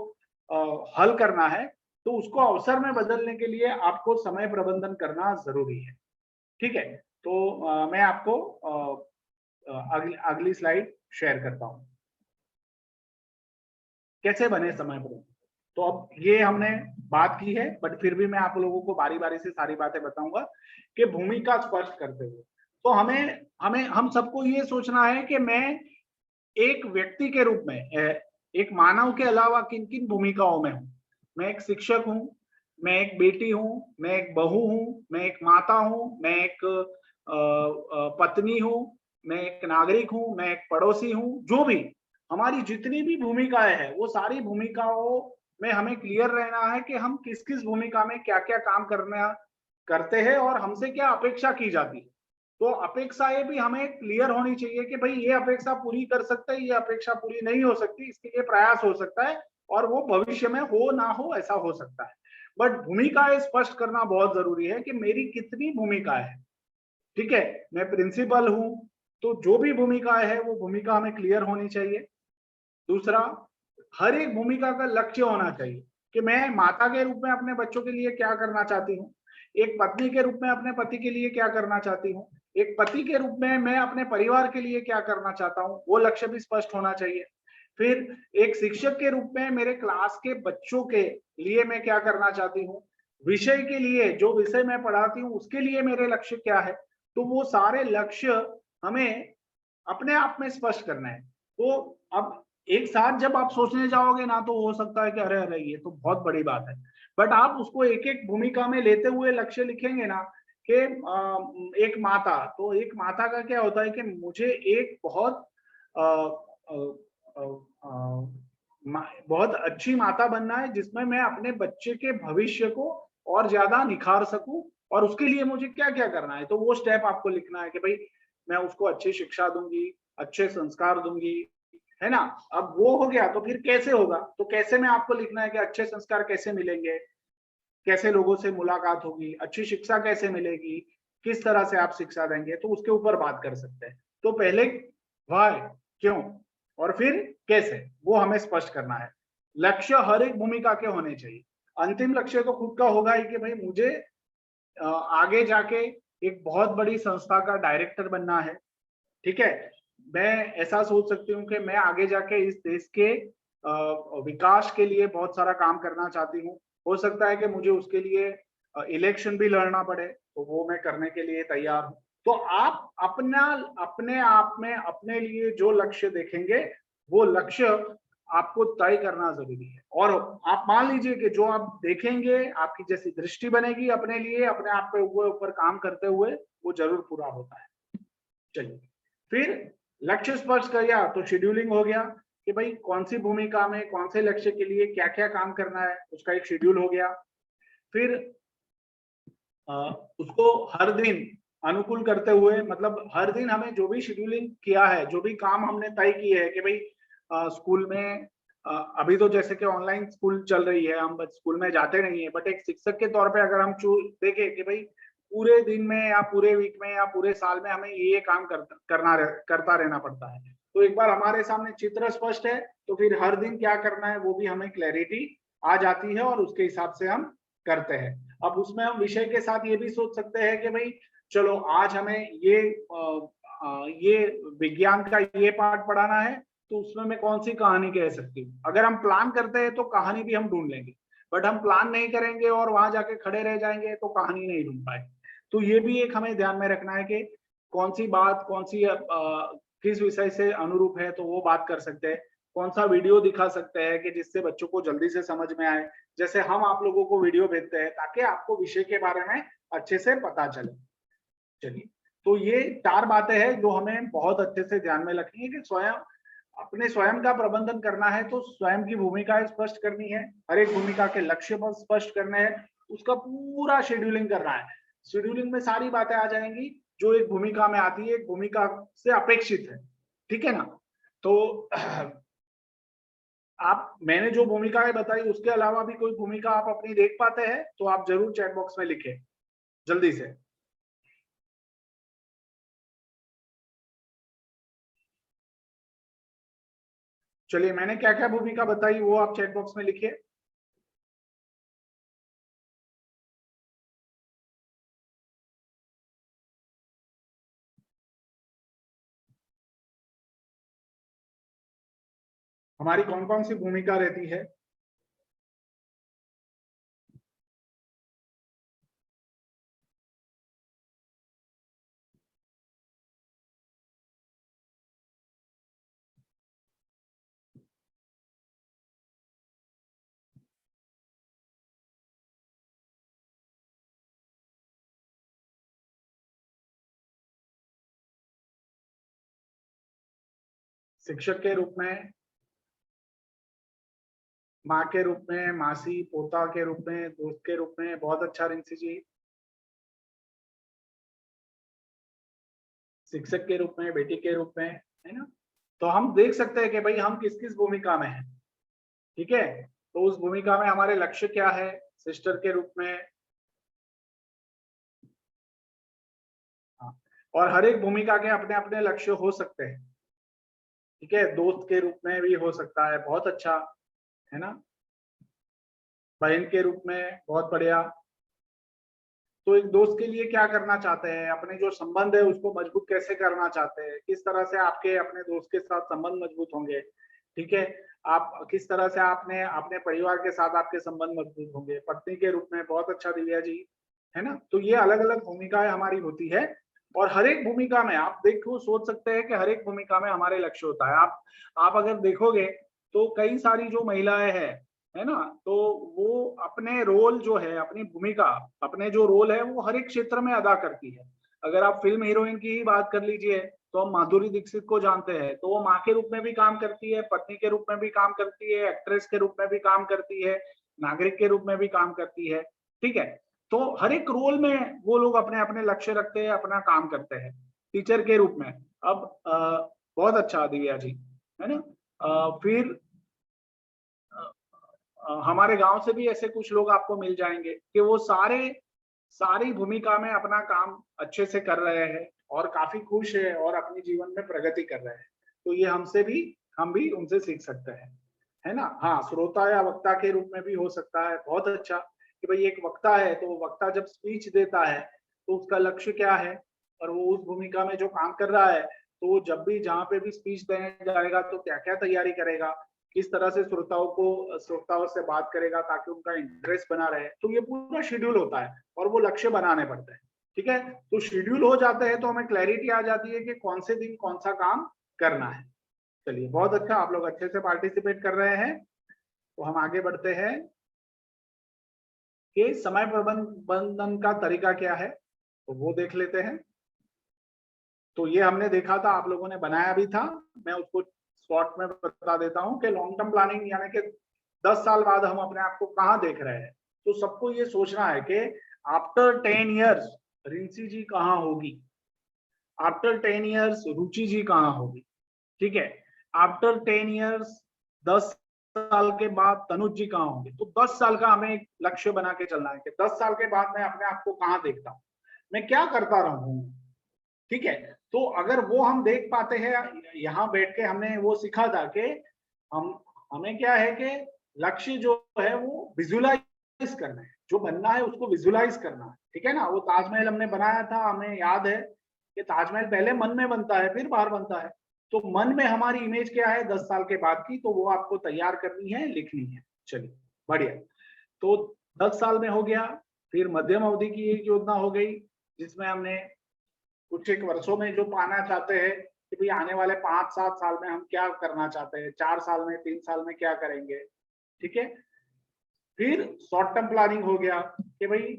हल करना है, तो उसको अवसर में बदलने के लिए आपको समय प्रबंधन करना जरूरी है। ठीक है, तो मैं आपको अगली स्लाइड शेयर करता हूँ, कैसे बने समय प्रबंधन। तो अब ये हमने बात की है, बट फिर भी मैं आप लोगों को बारी बारी से सारी बातें बताऊंगा कि भूमिका स्पष्ट करते हुए। तो हम सबको ये सोचना है कि मैं एक व्यक्ति के रूप में, एक मानव के अलावा किन किन भूमिकाओं में हूँ। मैं एक शिक्षक हूँ, मैं एक बेटी हूँ, मैं एक बहू हूँ, मैं एक माता हूँ, मैं एक पत्नी हूँ, मैं एक नागरिक हूँ, मैं एक पड़ोसी हूँ। जो भी हमारी जितनी भी भूमिकाएं हैं वो सारी भूमिकाओं में हमें क्लियर रहना है कि हम किस किस भूमिका में क्या क्या काम करते हैं और हमसे क्या अपेक्षा की जाती है। तो अपेक्षाएं भी हमें क्लियर होनी चाहिए कि भाई ये अपेक्षा पूरी कर सकते हैं, ये अपेक्षा पूरी नहीं हो सकती, इसके लिए प्रयास हो सकता है और वो भविष्य में हो ना हो ऐसा हो सकता है। बट भूमिकाएं स्पष्ट करना बहुत जरूरी है कि मेरी कितनी भूमिकाएं है। ठीक है, मैं प्रिंसिपल हूं तो जो भी भूमिकाएं है वो भूमिका हमें क्लियर होनी चाहिए। दूसरा, हर एक भूमिका का लक्ष्य होना चाहिए कि मैं माता के रूप में अपने बच्चों के लिए क्या करना चाहती हूँ, एक पत्नी के रूप में अपने पति के लिए क्या करना चाहती हूँ, एक पति के रूप में मैं अपने परिवार के लिए क्या करना चाहता हूँ, वो लक्ष्य भी स्पष्ट होना चाहिए। फिर एक शिक्षक के रूप में मेरे क्लास के बच्चों के लिए मैं क्या करना चाहती हूँ, विषय के लिए जो विषय मैं पढ़ाती हूँ उसके लिए मेरे लक्ष्य क्या है। तो वो सारे लक्ष्य हमें अपने आप में स्पष्ट करना है। तो अब एक साथ जब आप सोचने जाओगे ना तो हो सकता है कि अरे ये तो बहुत बड़ी बात है, बट आप उसको एक एक भूमिका में लेते हुए लक्ष्य लिखेंगे ना कि एक माता, तो एक माता का क्या होता है कि मुझे एक बहुत बहुत अच्छी माता बनना है जिसमें मैं अपने बच्चे के भविष्य को और ज्यादा निखार सकूं, और उसके लिए मुझे क्या क्या करना है। तो वो स्टेप आपको लिखना है कि भाई मैं उसको अच्छी शिक्षा दूंगी, अच्छे संस्कार दूंगी, है ना। अब वो हो गया तो फिर कैसे होगा, तो कैसे में आपको लिखना है कि अच्छे संस्कार कैसे मिलेंगे, कैसे लोगों से मुलाकात होगी, अच्छी शिक्षा कैसे मिलेगी, किस तरह से आप शिक्षा देंगे, तो उसके ऊपर बात कर सकते हैं। तो पहले व्हाई, क्यों, और फिर कैसे, वो हमें स्पष्ट करना है। लक्ष्य हर एक भूमिका के होने चाहिए। अंतिम लक्ष्य तो खुद का होगा ही कि भाई मुझे आगे जाके एक बहुत बड़ी संस्था का डायरेक्टर बनना है, ठीक है। मैं ऐसा सोच सकती हूँ कि मैं आगे जाके इस देश के विकास के लिए बहुत सारा काम करना चाहती हूँ। हो सकता है कि मुझे उसके लिए इलेक्शन भी लड़ना पड़े, तो वो मैं करने के लिए तैयार हूँ। तो आप अपने आप में अपने लिए जो लक्ष्य देखेंगे, वो लक्ष्य आपको तय करना जरूरी है। और आप मान लीजिए कि जो आप देखेंगे, आपकी जैसी दृष्टि बनेगी अपने लिए, अपने आप के ऊपर काम करते हुए, वो जरूर पूरा होता है। चलिए, फिर लक्ष्य स्पष्ट कर गया तो शेड्यूलिंग हो गया कि भाई कौन सी भूमिका में कौन से लक्ष्य के लिए क्या क्या काम करना है, उसका एक शेड्यूल हो गया। फिर उसको हर दिन अनुकूल करते हुए, मतलब हर दिन हमें जो भी शेड्यूलिंग किया है, जो भी काम हमने तय किए है कि भाई स्कूल में अभी तो जैसे कि ऑनलाइन स्कूल चल रही है, हम स्कूल में जाते नहीं है, बट एक शिक्षक के तौर पे अगर हम देखें कि भाई पूरे दिन में या पूरे वीक में या पूरे साल में हमें ये काम करता रहना पड़ता है, तो एक बार हमारे सामने चित्र स्पष्ट है तो फिर हर दिन क्या करना है वो भी हमें क्लैरिटी आ जाती है और उसके हिसाब से हम करते हैं। अब उसमें हम विषय के साथ ये भी सोच सकते हैं कि भाई चलो आज हमें ये विज्ञान का ये पार्ट पढ़ाना है, तो उसमें मैं कौन सी कहानी कह सकती हूँ। अगर हम प्लान करते हैं तो कहानी भी हम ढूंढ लेंगे, बट हम प्लान नहीं करेंगे और वहां जाके खड़े रह जाएंगे तो कहानी नहीं ढूंढ पाए। तो ये भी एक हमें ध्यान में रखना है कि कौन सी बात कौन सी किस विषय से अनुरूप है, तो वो बात कर सकते हैं। कौन सा वीडियो दिखा सकते हैं कि जिससे बच्चों को जल्दी से समझ में आए, जैसे हम आप लोगों को वीडियो भेजते हैं ताकि आपको विषय के बारे में अच्छे से पता चले। चलिए, तो ये 4 बातें हैं जो हमें बहुत अच्छे से ध्यान में रखनी है कि स्वयं का प्रबंधन करना है तो स्वयं की भूमिका स्पष्ट करनी है, हर एक भूमिका के लक्ष्य पर स्पष्ट करने हैं, उसका पूरा शेड्यूलिंग करना है। शेड्यूलिंग में सारी बातें आ जाएंगी जो एक भूमिका में आती है, एक भूमिका से अपेक्षित है, ठीक है ना। तो मैंने जो भूमिकाएं बताई उसके अलावा भी कोई भूमिका आप अपनी देख पाते हैं तो आप जरूर चैट बॉक्स में लिखें जल्दी से। चलिए, मैंने क्या क्या भूमिका बताई वो आप चैट बॉक्स में लिखिए। हमारी कौन कौन सी भूमिका रहती है। शिक्षक के रूप में, माँ के रूप में, मासी, पोता के रूप में, दोस्त के रूप में। बहुत अच्छा रिंसी जी। शिक्षक के रूप में, बेटी के रूप में, है ना। तो हम देख सकते हैं कि भाई हम किस किस भूमिका में हैं, ठीक है। तो उस भूमिका में हमारे लक्ष्य क्या है। सिस्टर के रूप में, हाँ, और हर एक भूमिका के अपने अपने लक्ष्य हो सकते हैं, ठीक है। दोस्त के रूप में भी हो सकता है, बहुत अच्छा, है ना। बहन के रूप में, बहुत बढ़िया। तो एक दोस्त के लिए क्या करना चाहते हैं, अपने जो संबंध है उसको मजबूत कैसे करना चाहते हैं, किस तरह से आपके अपने दोस्त के साथ संबंध मजबूत होंगे, ठीक है। आप किस तरह से आपने अपने परिवार के साथ आपके संबंध मजबूत होंगे। पत्नी के रूप में, बहुत अच्छा दिव्या जी, है ना। तो ये अलग अलग भूमिकाएं हमारी होती है और हर एक भूमिका में आप देखो सोच सकते हैं कि हर एक भूमिका में हमारे लक्ष्य होता है। आप अगर देखोगे तो कई सारी जो महिलाएं हैं, है ना, तो वो अपने रोल जो है, अपनी भूमिका, अपने जो रोल है वो हर एक क्षेत्र में अदा करती है। अगर आप फिल्म हीरोइन की ही बात कर लीजिए तो हम माधुरी दीक्षित को जानते हैं, तो वो माँ के रूप में भी काम करती है, पत्नी के रूप में भी काम करती है, एक्ट्रेस के रूप में भी काम करती है, नागरिक के रूप में भी काम करती है। ठीक है, तो हर एक रोल में वो लोग अपने अपने लक्ष्य रखते हैं, अपना काम करते हैं। टीचर के रूप में अब बहुत अच्छा दिव्या जी, है ना। फिर हमारे गांव से भी ऐसे कुछ लोग आपको मिल जाएंगे कि वो सारी भूमिका में अपना काम अच्छे से कर रहे हैं और काफी खुश है और अपने जीवन में प्रगति कर रहे हैं। तो ये हम भी उनसे सीख सकते हैं, है ना। हाँ, श्रोता या वक्ता के रूप में भी हो सकता है। बहुत अच्छा कि भाई एक वक्ता है, तो वक्ता जब स्पीच देता है तो उसका लक्ष्य क्या है और वो उस भूमिका में जो काम कर रहा है, तो वो जब भी जहाँ पे भी स्पीच देने जाएगा तो क्या क्या तैयारी करेगा, किस तरह से श्रोताओं से बात करेगा ताकि उनका इंटरेस्ट बना रहे। तो ये पूरा शेड्यूल होता है और वो लक्ष्य बनाने पड़ते हैं। ठीक है, तो शेड्यूल हो जाते हैं तो हमें क्लैरिटी आ जाती है कि कौन से दिन कौन सा काम करना है। चलिए, बहुत अच्छा, आप लोग अच्छे से पार्टिसिपेट कर रहे हैं। तो हम आगे बढ़ते हैं कि समय प्रबंधन का तरीका क्या है, तो वो देख लेते हैं। तो ये हमने देखा था, आप लोगों ने बनाया भी था, मैं उसको शॉर्ट में बता देता हूं कि लॉन्ग टर्म प्लानिंग यानी कि 10 साल बाद हम अपने आप को कहाँ देख रहे हैं। तो सबको ये सोचना है कि आफ्टर 10 इयर्स रिंसी जी कहाँ होगी, आफ्टर 10 इयर्स रुचि जी कहाँ होगी। ठीक है, आफ्टर 10 इयर्स 10 साल के बाद तनुज जी कहाँ होंगे। तो 10 साल का हमें एक लक्ष्य बना के चलना है कि 10 साल के बाद मैं अपने आप को कहाँ देखता हूँ, मैं क्या करता रहूं। ठीक है, तो अगर वो हम देख पाते हैं, यहाँ बैठ के हमने वो सीखा था कि हमें क्या है कि लक्ष्य जो है वो विजुलाइज करना है, जो बनना है उसको विजुलाइज करना है। ठीक है ना, वो ताजमहल हमने बनाया था, हमें याद है कि ताजमहल पहले मन में बनता है फिर बाहर बनता है। तो मन में हमारी इमेज क्या है 10 साल के बाद की, तो वो आपको तैयार करनी है, लिखनी है। चलिए, बढ़िया। तो 10 साल में हो गया। फिर मध्यम अवधि की एक योजना हो गई जिसमें हमने कुछ एक वर्षों में जो पाना चाहते हैं कि भाई आने वाले 5-7 साल में हम क्या करना चाहते हैं, 4 साल में 3 साल में क्या करेंगे। ठीक है, फिर शॉर्ट टर्म प्लानिंग हो गया कि भाई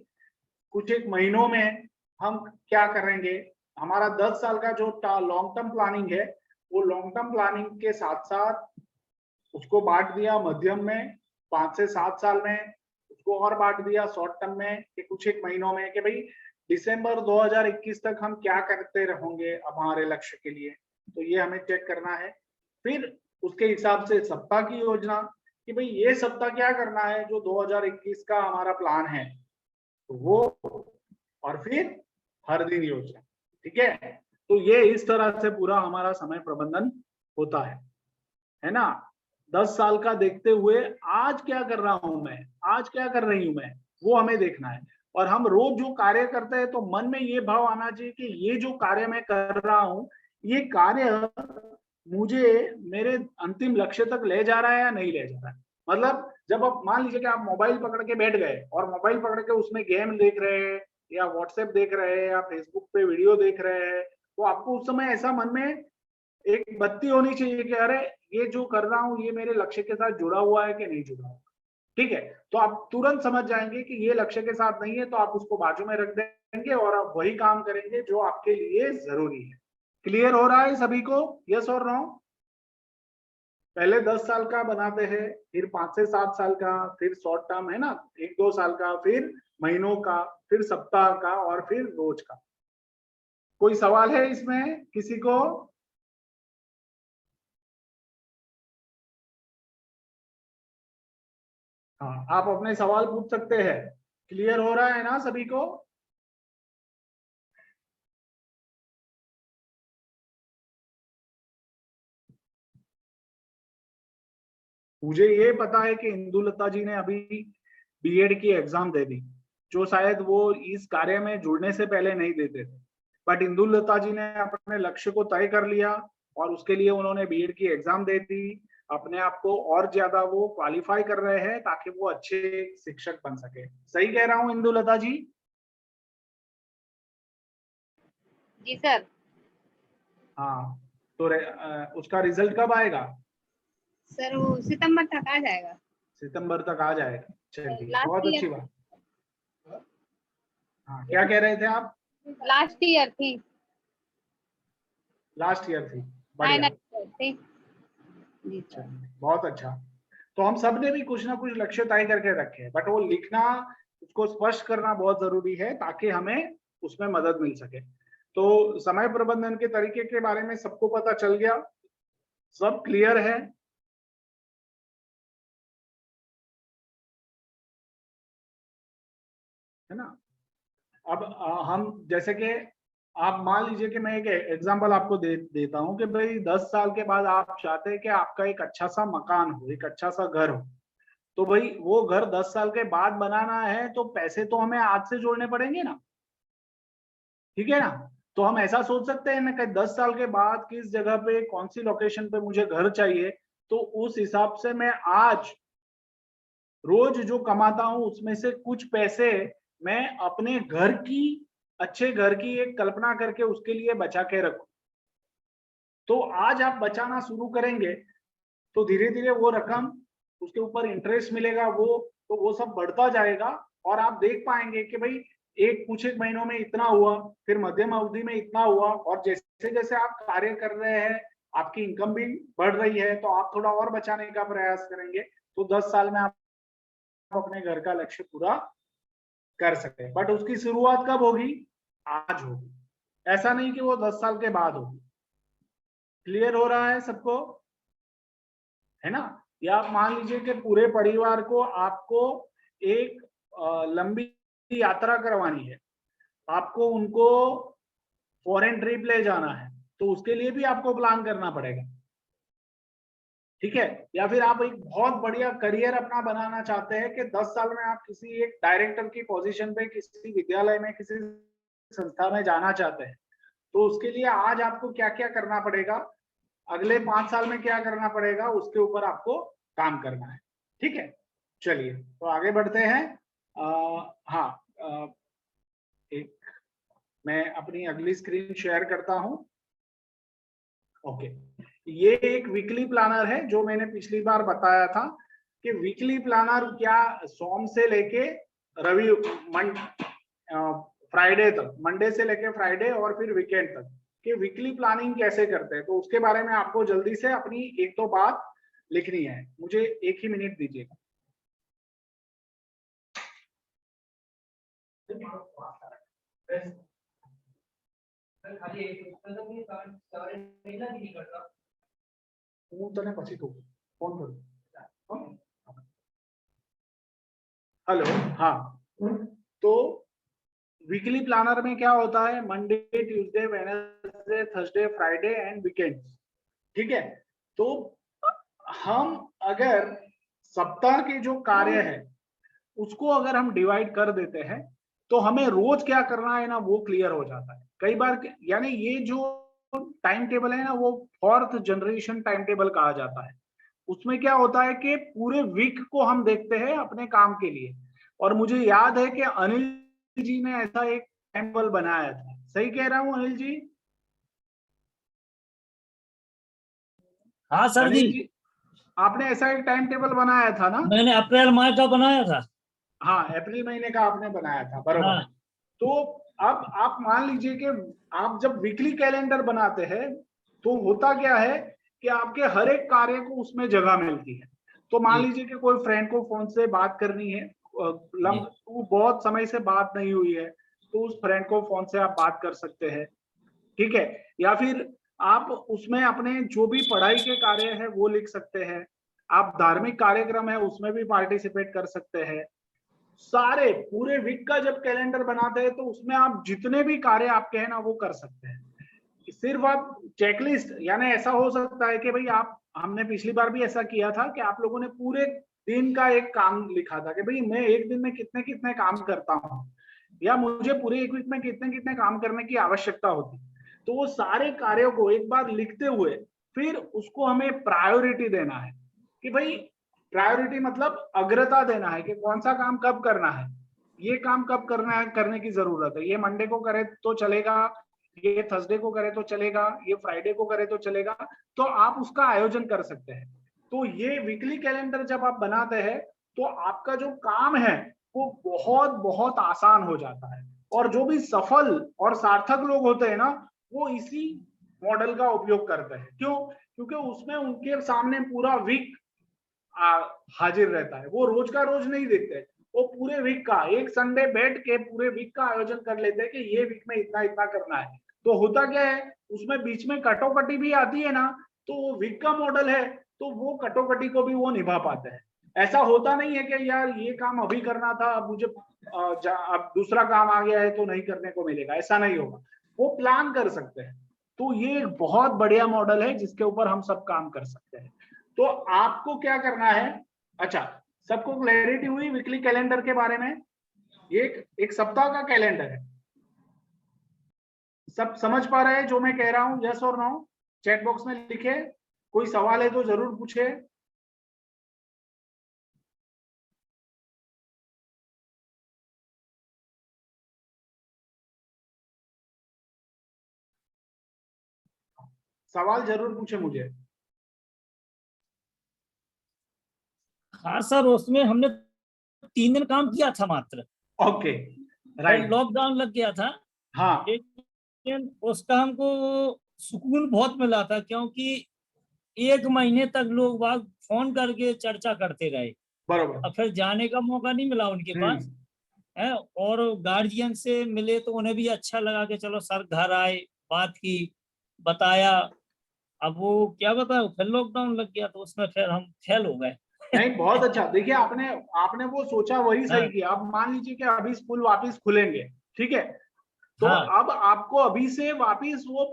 कुछ एक महीनों में हम क्या करेंगे। हमारा 10 साल का जो लॉन्ग टर्म प्लानिंग है, वो लॉन्ग टर्म प्लानिंग के साथ साथ उसको बांट दिया मध्यम में 5 से 7 साल में, उसको और बांट दिया शॉर्ट टर्म में कि कुछ एक महीनों में कि भाई दिसंबर 2021 तक हम क्या करते रहेंगे अब हमारे लक्ष्य के लिए। तो ये हमें चेक करना है। फिर उसके हिसाब से सप्ताह की योजना कि भाई ये सप्ताह क्या करना है जो 2021 का हमारा प्लान है, तो वो, और फिर हर दिन योजना। ठीक है, तो ये इस तरह से पूरा हमारा समय प्रबंधन होता है ना। 10 साल का देखते हुए आज क्या कर रहा हूं मैं, आज क्या कर रही हूं मैं, वो हमें देखना है। और हम रोज जो कार्य करते हैं तो मन में ये भाव आना चाहिए कि ये जो कार्य मैं कर रहा हूं, ये कार्य मुझे मेरे अंतिम लक्ष्य तक ले जा रहा है या नहीं ले जा रहा है। मतलब जब आप मान लीजिए कि आप मोबाइल पकड़ के बैठ गए और मोबाइल पकड़ के उसमें गेम देख रहे हैं या व्हाट्सएप देख रहे हैं या फेसबुक पे वीडियो देख रहे हैं, तो आपको उस समय ऐसा मन में एक बत्ती होनी चाहिए कि अरे ये जो कर रहा हूँ ये मेरे लक्ष्य के साथ जुड़ा हुआ है कि नहीं जुड़ा हुआ। ठीक है, तो आप तुरंत समझ जाएंगे कि ये लक्ष्य के साथ नहीं है, तो आप उसको बाजू में रख देंगे और आप वही काम करेंगे जो आपके लिए जरूरी है। क्लियर हो रहा है सभी को, यस और नो। पहले 10 साल का बनाते हैं, फिर 5 से 7 साल का, फिर शॉर्ट टर्म है ना 1-2 साल का, फिर महीनों का, फिर सप्ताह का और फिर रोज का। कोई सवाल है इसमें किसी को? हाँ, आप अपने सवाल पूछ सकते हैं। क्लियर हो रहा है ना सभी को? मुझे ये पता है कि इंदुलता जी ने अभी बीएड की एग्जाम दे दी, जो शायद वो इस कार्य में जुड़ने से पहले नहीं देते थे। बट इंदुलता जी ने अपने लक्ष्य को तय कर लिया और उसके लिए उन्होंने बीएड की एग्जाम दे दी। अपने आप को और ज्यादा वो क्वालिफाई कर रहे हैं ताकि वो अच्छे शिक्षक बन सके। सही कह रहा हूँ इंदुलता जी? जी सर। हाँ, तो उसका रिजल्ट कब आएगा? सर वो सितंबर तक आ जाएगा। सितंबर तक आ जाएगा, चलिए लास्ट बहुत अच्छी ईयर। बात। हाँ, क्या कह रहे थे आप? लास्ट ईयर थी। लास्ट ईयर थी, बढ़िया, जी सर। बहुत अच्छा। तो हम सब ने भी कुछ ना कुछ लक्ष्य तय करके रखे हैं, बट वो लिखना, उसको स्पष्ट करना बहुत जरूरी है ताकि हमें उसमें मदद मिल सके। तो समय प्रबंधन के तरीके के बारे में सबको पता चल गया, सब क्लियर है? ना? अब हम जैसे कि आप मान लीजिए कि मैं एक एग्जांपल आपको देता हूं कि भाई 10 साल के बाद आप चाहते हैं कि आपका एक अच्छा सा मकान हो, एक अच्छा सा घर हो, तो भाई वो घर 10 साल के बाद बनाना है तो पैसे तो हमें आज से जोड़ने पड़ेंगे ना, ठीक है ना? तो हम ऐसा सोच सकते हैं ना कि 10 साल के बाद किस जगह पे, कौन सी लोकेशन पे मुझे घर चाहिए, तो उस हिसाब से मैं आज रोज जो कमाता हूं उसमें से कुछ पैसे मैं अपने घर की, अच्छे घर की एक कल्पना करके उसके लिए बचा के रखूं। तो आज आप बचाना शुरू करेंगे तो धीरे धीरे वो रकम, उसके ऊपर इंटरेस्ट मिलेगा, वो सब बढ़ता जाएगा और आप देख पाएंगे कि भाई कुछ एक महीनों में इतना हुआ, फिर मध्यम अवधि में इतना हुआ, और जैसे जैसे आप कार्य कर रहे हैं आपकी इनकम भी बढ़ रही है तो आप थोड़ा और बचाने का प्रयास करेंगे, तो 10 साल में आप अपने घर का लक्ष्य पूरा कर सकते हैं। बट उसकी शुरुआत कब होगी? आज होगी, ऐसा नहीं कि वो 10 साल के बाद होगी। क्लियर हो रहा है सबको, है ना? या आप मान लीजिए कि पूरे परिवार को आपको एक लंबी यात्रा करवानी है, आपको उनको फॉरेन ट्रिप ले जाना है, तो उसके लिए भी आपको प्लान करना पड़ेगा, ठीक है? या फिर आप एक बहुत बढ़िया करियर अपना बनाना चाहते हैं कि 10 साल में आप किसी एक डायरेक्टर की पोजीशन पे किसी विद्यालय में, किसी संस्था में जाना चाहते हैं, तो उसके लिए आज आपको क्या क्या करना पड़ेगा, अगले 5 साल में क्या करना पड़ेगा, उसके ऊपर आपको काम करना है, ठीक है? चलिए तो आगे बढ़ते हैं। हाँ, एक मैं अपनी अगली स्क्रीन शेयर करता हूं। ओके, ये एक वीकली प्लानर है जो मैंने पिछली बार बताया था कि वीकली प्लानर क्या, सोम से लेके फ्राइडे तक, मंडे से लेके फ्राइडे और फिर वीकेंड तक कि वीकली प्लानिंग कैसे करते हैं, तो उसके बारे में आपको जल्दी से अपनी एक दो बात लिखनी है। मुझे 1 ही मिनट दीजिएगा। हेलो, हाँ, तो वीकली प्लानर में क्या होता है, Monday, Tuesday, Wednesday, Thursday, Friday and weekend, ठीक है? तो हम अगर सप्ताह के जो कार्य है उसको अगर हम डिवाइड कर देते हैं तो हमें रोज क्या करना है ना वो क्लियर हो जाता है। कई बार यानी ये जो टाइम टेबल है ना वो 4th जनरेशन टाइम टेबल कहा जाता है। उसमें क्या होता है कि पूरे वीक को हम देखते हैं अपने काम के लिए, और मुझे याद है कि अनिल जी ने ऐसा एक टाइम टेबल बनाया था, सही कह रहा हूँ अनिल जी? हाँ सर जी, आपने ऐसा एक टाइम टेबल बनाया था ना? मैंने अप्रैल माह का बनाया था। हाँ, अप्रैल महीने का आपने बनाया था, बरोबर। हाँ। तो अब आप मान लीजिए कि आप जब वीकली कैलेंडर बनाते हैं तो होता क्या है कि आपके हर एक कार्य को उसमें जगह मिलती है। तो मान लीजिए कि कोई फ्रेंड को फोन से बात करनी है, वो बहुत समय से बात नहीं हुई है, तो उस फ्रेंड को फोन से आप बात कर सकते हैं, ठीक है? या फिर आप उसमें अपने जो भी पढ़ाई के कार्य है वो लिख सकते हैं, आप धार्मिक कार्यक्रम है उसमें भी पार्टिसिपेट कर सकते हैं। सारे पूरे वीक का जब कैलेंडर बनाते हैं तो उसमें आप जितने भी कार्य आपके हैं ना वो कर सकते हैं। सिर्फ आप चेकलिस्ट, यानी ऐसा हो सकता है कि भाई आप, हमने पिछली बार भी ऐसा किया था कि आप लोगों ने पूरे दिन का एक काम लिखा था कि भाई मैं एक दिन में कितने कितने काम करता हूँ, या मुझे पूरे एक वीक में कितने कितने काम करने की आवश्यकता होती। तो वो सारे कार्यों को एक बार लिखते हुए फिर उसको हमें प्रायोरिटी देना है कि भाई, प्रायोरिटी मतलब अग्रता देना है कि कौन सा काम कब करना है, ये काम कब करना है, करने की जरूरत है, ये मंडे को करे तो चलेगा, ये थर्सडे को करे तो चलेगा, ये फ्राइडे को करे तो चलेगा, तो आप उसका आयोजन कर सकते हैं। तो ये वीकली कैलेंडर जब आप बनाते हैं तो आपका जो काम है वो बहुत बहुत आसान हो जाता है, और जो भी सफल और सार्थक लोग होते हैं ना वो इसी मॉडल का उपयोग करते हैं। क्यों? क्योंकि उसमें उनके सामने पूरा वीक हाजिर रहता है, वो रोज का रोज नहीं देखते, वो पूरे वीक का एक संडे बैठ के पूरे वीक का आयोजन कर लेते हैं कि ये वीक में इतना इतना करना है। तो होता क्या है, उसमें बीच में कटौकटी भी आती है ना, तो वो वीक का मॉडल है, तो वो कटौकटी को भी वो निभा पाते हैं। ऐसा होता नहीं है कि यार ये काम अभी करना था, अब मुझे अब दूसरा काम आ गया है तो नहीं करने को मिलेगा, ऐसा नहीं होगा, वो प्लान कर सकते हैं। तो ये एक बहुत बढ़िया मॉडल है जिसके ऊपर हम सब काम कर सकते हैं। तो आपको क्या करना है, अच्छा सबको क्लैरिटी हुई वीकली कैलेंडर के बारे में? ये एक सप्ताह का कैलेंडर है, सब समझ पा रहे हैं जो मैं कह रहा हूं? यस और नो चैट बॉक्स में लिखे, कोई सवाल है तो जरूर पूछे। सवाल जरूर पूछे मुझे। हाँ सर, उसमें हमने 3 दिन काम किया था मात्र। Okay, right. लॉकडाउन लग गया था। हाँ, लेकिन उसका हमको सुकून बहुत मिला था, क्योंकि 1 महीने तक लोग बाग फोन करके चर्चा करते रहे। बरोबर। अब फिर जाने का मौका नहीं मिला उनके पास है, और गार्जियन से मिले तो उन्हें भी अच्छा लगा कि चलो सर घर आए, बात की, बताया। अब वो क्या बताओ, फिर लॉकडाउन लग गया तो उसमें फिर हम फेल हो गए। नहीं बहुत अच्छा। देखिए आपने वो सोचा वही सही किया। अब मान लीजिए कि अभी स्कूल वापस खुलेंगे, ठीक है, तो अब आपको अभी से वापस वो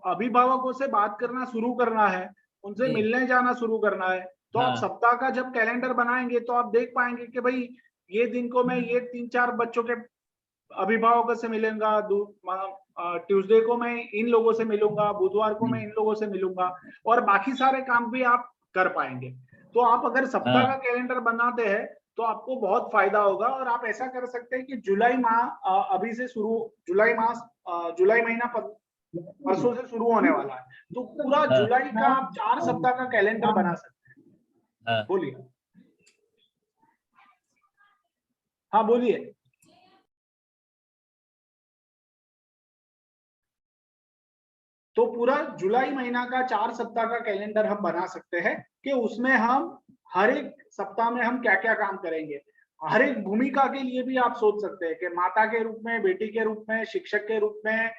अभिभावकों से बात करना शुरू करना है, उनसे मिलने जाना शुरू करना है। तो आप सप्ताह का जब कैलेंडर बनाएंगे तो आप देख पाएंगे कि भाई ये दिन को मैं ये 3-4 बच्चों के अभिभावकों से मिलूंगा, ट्यूसडे को मैं इन लोगों से मिलूंगा, बुधवार को मैं इन लोगों से मिलूंगा, और बाकी सारे काम भी आप कर पाएंगे। तो आप अगर सप्ताह का कैलेंडर बनाते हैं तो आपको बहुत फायदा होगा। और आप ऐसा कर सकते हैं कि जुलाई माह अभी से शुरू, जुलाई महीना परसों से शुरू होने वाला है, तो पूरा जुलाई का आप 4 सप्ताह का कैलेंडर बना सकते हैं। बोलिए। हाँ बोलिए। तो पूरा जुलाई महीना का 4 सप्ताह का कैलेंडर हम बना सकते हैं कि उसमें हम हर एक सप्ताह में हम क्या क्या काम करेंगे। हर एक भूमिका के लिए भी आप सोच सकते हैं कि माता के रूप में, बेटी के रूप में, शिक्षक के रूप में,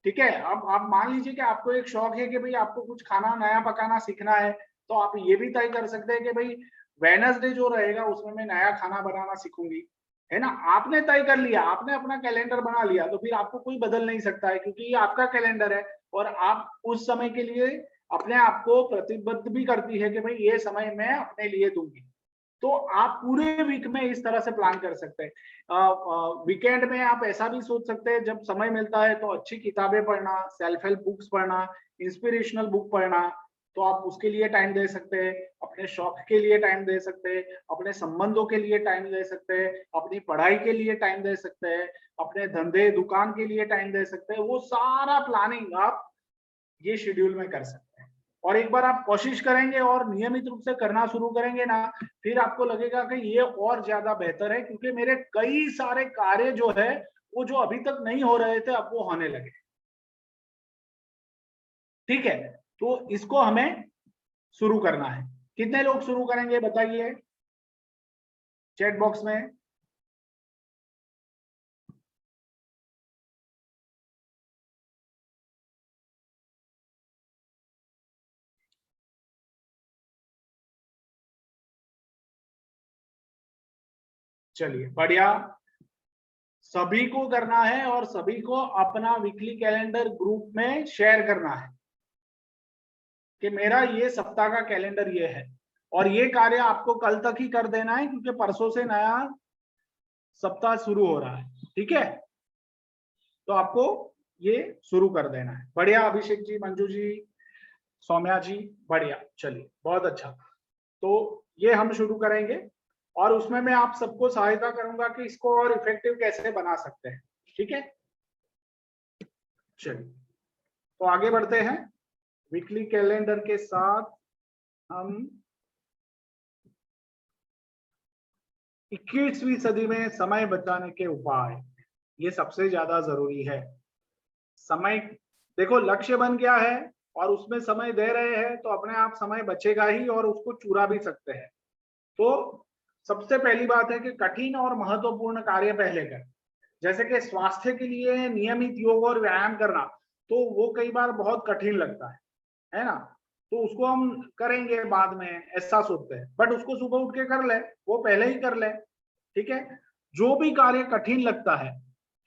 ठीक है। अब आप मान लीजिए कि आपको एक शौक है कि भाई आपको कुछ खाना नया पकाना सीखना है, तो आप ये भी तय कर सकते हैं कि भाई वेडनेसडे जो रहेगा उसमें मैं नया खाना बनाना सीखूंगी, है ना। आपने तय कर लिया, आपने अपना कैलेंडर बना लिया, तो फिर आपको कोई बदल नहीं सकता है, क्योंकि ये आपका कैलेंडर है और आप उस समय के लिए अपने आप को प्रतिबद्ध भी करती है कि भाई ये समय मैं अपने लिए दूंगी। तो आप पूरे वीक में इस तरह से प्लान कर सकते हैं। वीकेंड में आप ऐसा भी सोच सकते हैं, जब समय मिलता है तो अच्छी किताबें पढ़ना, सेल्फ हेल्प बुक्स पढ़ना, इंस्पिरेशनल बुक पढ़ना, तो आप उसके लिए टाइम दे सकते हैं। अपने शौक के लिए टाइम दे सकते हैं, अपने संबंधों के लिए टाइम दे सकते हैं, अपनी पढ़ाई के लिए टाइम दे सकते हैं, अपने धंधे दुकान के लिए टाइम दे सकते हैं। वो सारा प्लानिंग आप ये शेड्यूल में कर सकते हैं। और एक बार आप कोशिश करेंगे और नियमित रूप से करना शुरू करेंगे ना, फिर आपको लगेगा कि ये और ज्यादा बेहतर है, क्योंकि मेरे कई सारे कार्य जो है वो जो अभी तक नहीं हो रहे थे अब वो होने लगे। ठीक है, तो इसको हमें शुरू करना है। कितने लोग शुरू करेंगे बताइए चैट बॉक्स में। चलिए बढ़िया, सभी को करना है और सभी को अपना वीकली कैलेंडर ग्रुप में शेयर करना है कि मेरा ये सप्ताह का कैलेंडर ये है। और ये कार्य आपको कल तक ही कर देना है, क्योंकि परसों से नया सप्ताह शुरू हो रहा है। ठीक है, तो आपको ये शुरू कर देना है। बढ़िया अभिषेक जी, मंजू जी, सौम्या जी, बढ़िया। चलिए बहुत अच्छा, तो ये हम शुरू करेंगे और उसमें मैं आप सबको सहायता करूंगा कि इसको और इफेक्टिव कैसे बना सकते हैं। ठीक है, चलिए तो आगे बढ़ते हैं। वीकली कैलेंडर के साथ हम 21वीं सदी में समय बचाने के उपाय, ये सबसे ज्यादा जरूरी है। समय देखो लक्ष्य बन गया है और उसमें समय दे रहे हैं तो अपने आप समय बचेगा ही और उसको चुरा भी सकते हैं। तो सबसे पहली बात है कि कठिन और महत्वपूर्ण कार्य पहले करें। जैसे कि स्वास्थ्य के लिए नियमित योग और व्यायाम करना, तो वो कई बार बहुत कठिन लगता है ना, तो उसको हम करेंगे बाद में ऐसा सोचते हैं, बट उसको सुबह उठ के कर ले, वो पहले ही कर ले। ठीक है, जो भी कार्य कठिन लगता है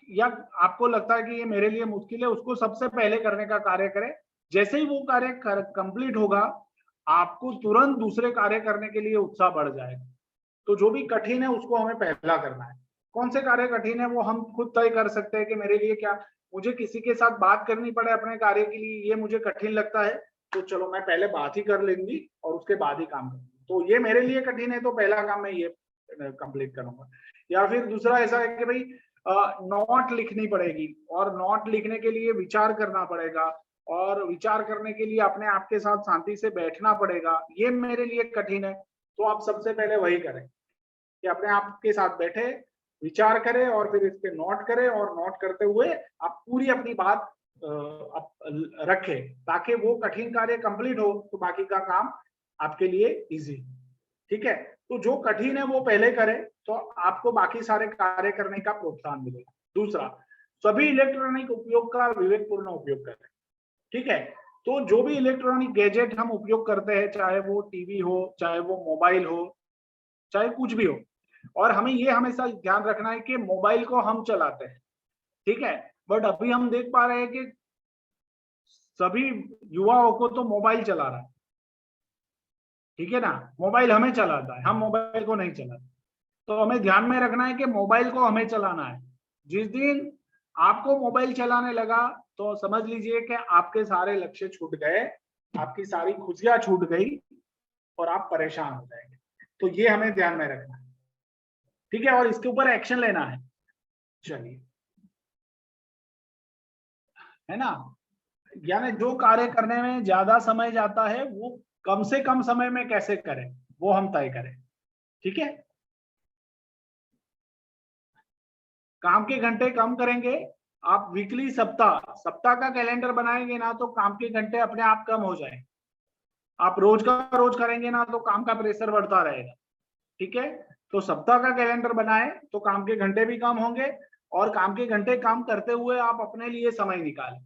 या आपको लगता है कि ये मेरे लिए मुश्किल है, उसको सबसे पहले करने का कार्य करें। जैसे ही वो कार्य कंप्लीट होगा, आपको तुरंत दूसरे कार्य करने के लिए उत्साह बढ़ जाएगा। तो जो भी कठिन है उसको हमें पहला करना है। कौन से कार्य कठिन है वो हम खुद तय कर सकते हैं कि मेरे लिए क्या, मुझे किसी के साथ बात करनी पड़े अपने कार्य के लिए, ये मुझे कठिन लगता है, तो चलो मैं पहले बात ही कर लेंगी और उसके बाद ही काम करूंगी। तो ये मेरे लिए कठिन है तो पहला काम मैं ये कंप्लीट करूंगा। या फिर दूसरा ऐसा है कि भाई नोट लिखनी पड़ेगी और नोट लिखने के लिए विचार करना पड़ेगा और विचार करने के लिए अपने आप के साथ शांति से बैठना पड़ेगा, ये मेरे लिए कठिन है। तो आप सबसे पहले वही करें कि अपने आप के साथ बैठे, विचार करें और फिर इस पे नोट करें और नोट करते हुए आप पूरी अपनी बात रखें, ताकि वो कठिन कार्य कंप्लीट हो तो बाकी का काम आपके लिए इजी। ठीक है, तो जो कठिन है वो पहले करें तो आपको बाकी सारे कार्य करने का प्रोत्साहन मिलेगा। दूसरा, सभी इलेक्ट्रॉनिक उपयोग का विवेकपूर्ण उपयोग करें। ठीक है, तो जो भी इलेक्ट्रॉनिक गैजेट हम उपयोग करते हैं, चाहे वो टीवी हो, चाहे वो मोबाइल हो, चाहे कुछ भी हो, और हमें ये हमेशा ध्यान रखना है कि मोबाइल को हम चलाते हैं। ठीक है, बट अभी हम देख पा रहे हैं कि सभी युवाओं को तो मोबाइल चला रहा है। ठीक है ना, मोबाइल हमें चलाता है, हम मोबाइल को नहीं चलाते। तो हमें ध्यान में रखना है कि मोबाइल को हमें चलाना है। जिस दिन आपको मोबाइल चलाने लगा तो समझ लीजिए कि आपके सारे लक्ष्य छूट गए, आपकी सारी खुशियां छूट गई और आप परेशान हो जाएंगे। तो ये हमें ध्यान में रखना है। ठीक है, और इसके ऊपर एक्शन लेना है। चलिए, है ना, यानी जो कार्य करने में ज्यादा समय जाता है वो कम से कम समय में कैसे करें वो हम तय करें। ठीक है, काम के घंटे कम करेंगे। आप वीकली सप्ताह का कैलेंडर बनाएंगे ना तो काम के घंटे अपने आप कम हो जाएंगे। आप रोज का रोज करेंगे ना तो काम का प्रेशर बढ़ता रहेगा। ठीक है, तो सप्ताह का कैलेंडर बनाएं तो काम के घंटे भी कम होंगे और काम के घंटे कम करते हुए आप अपने लिए समय निकालें।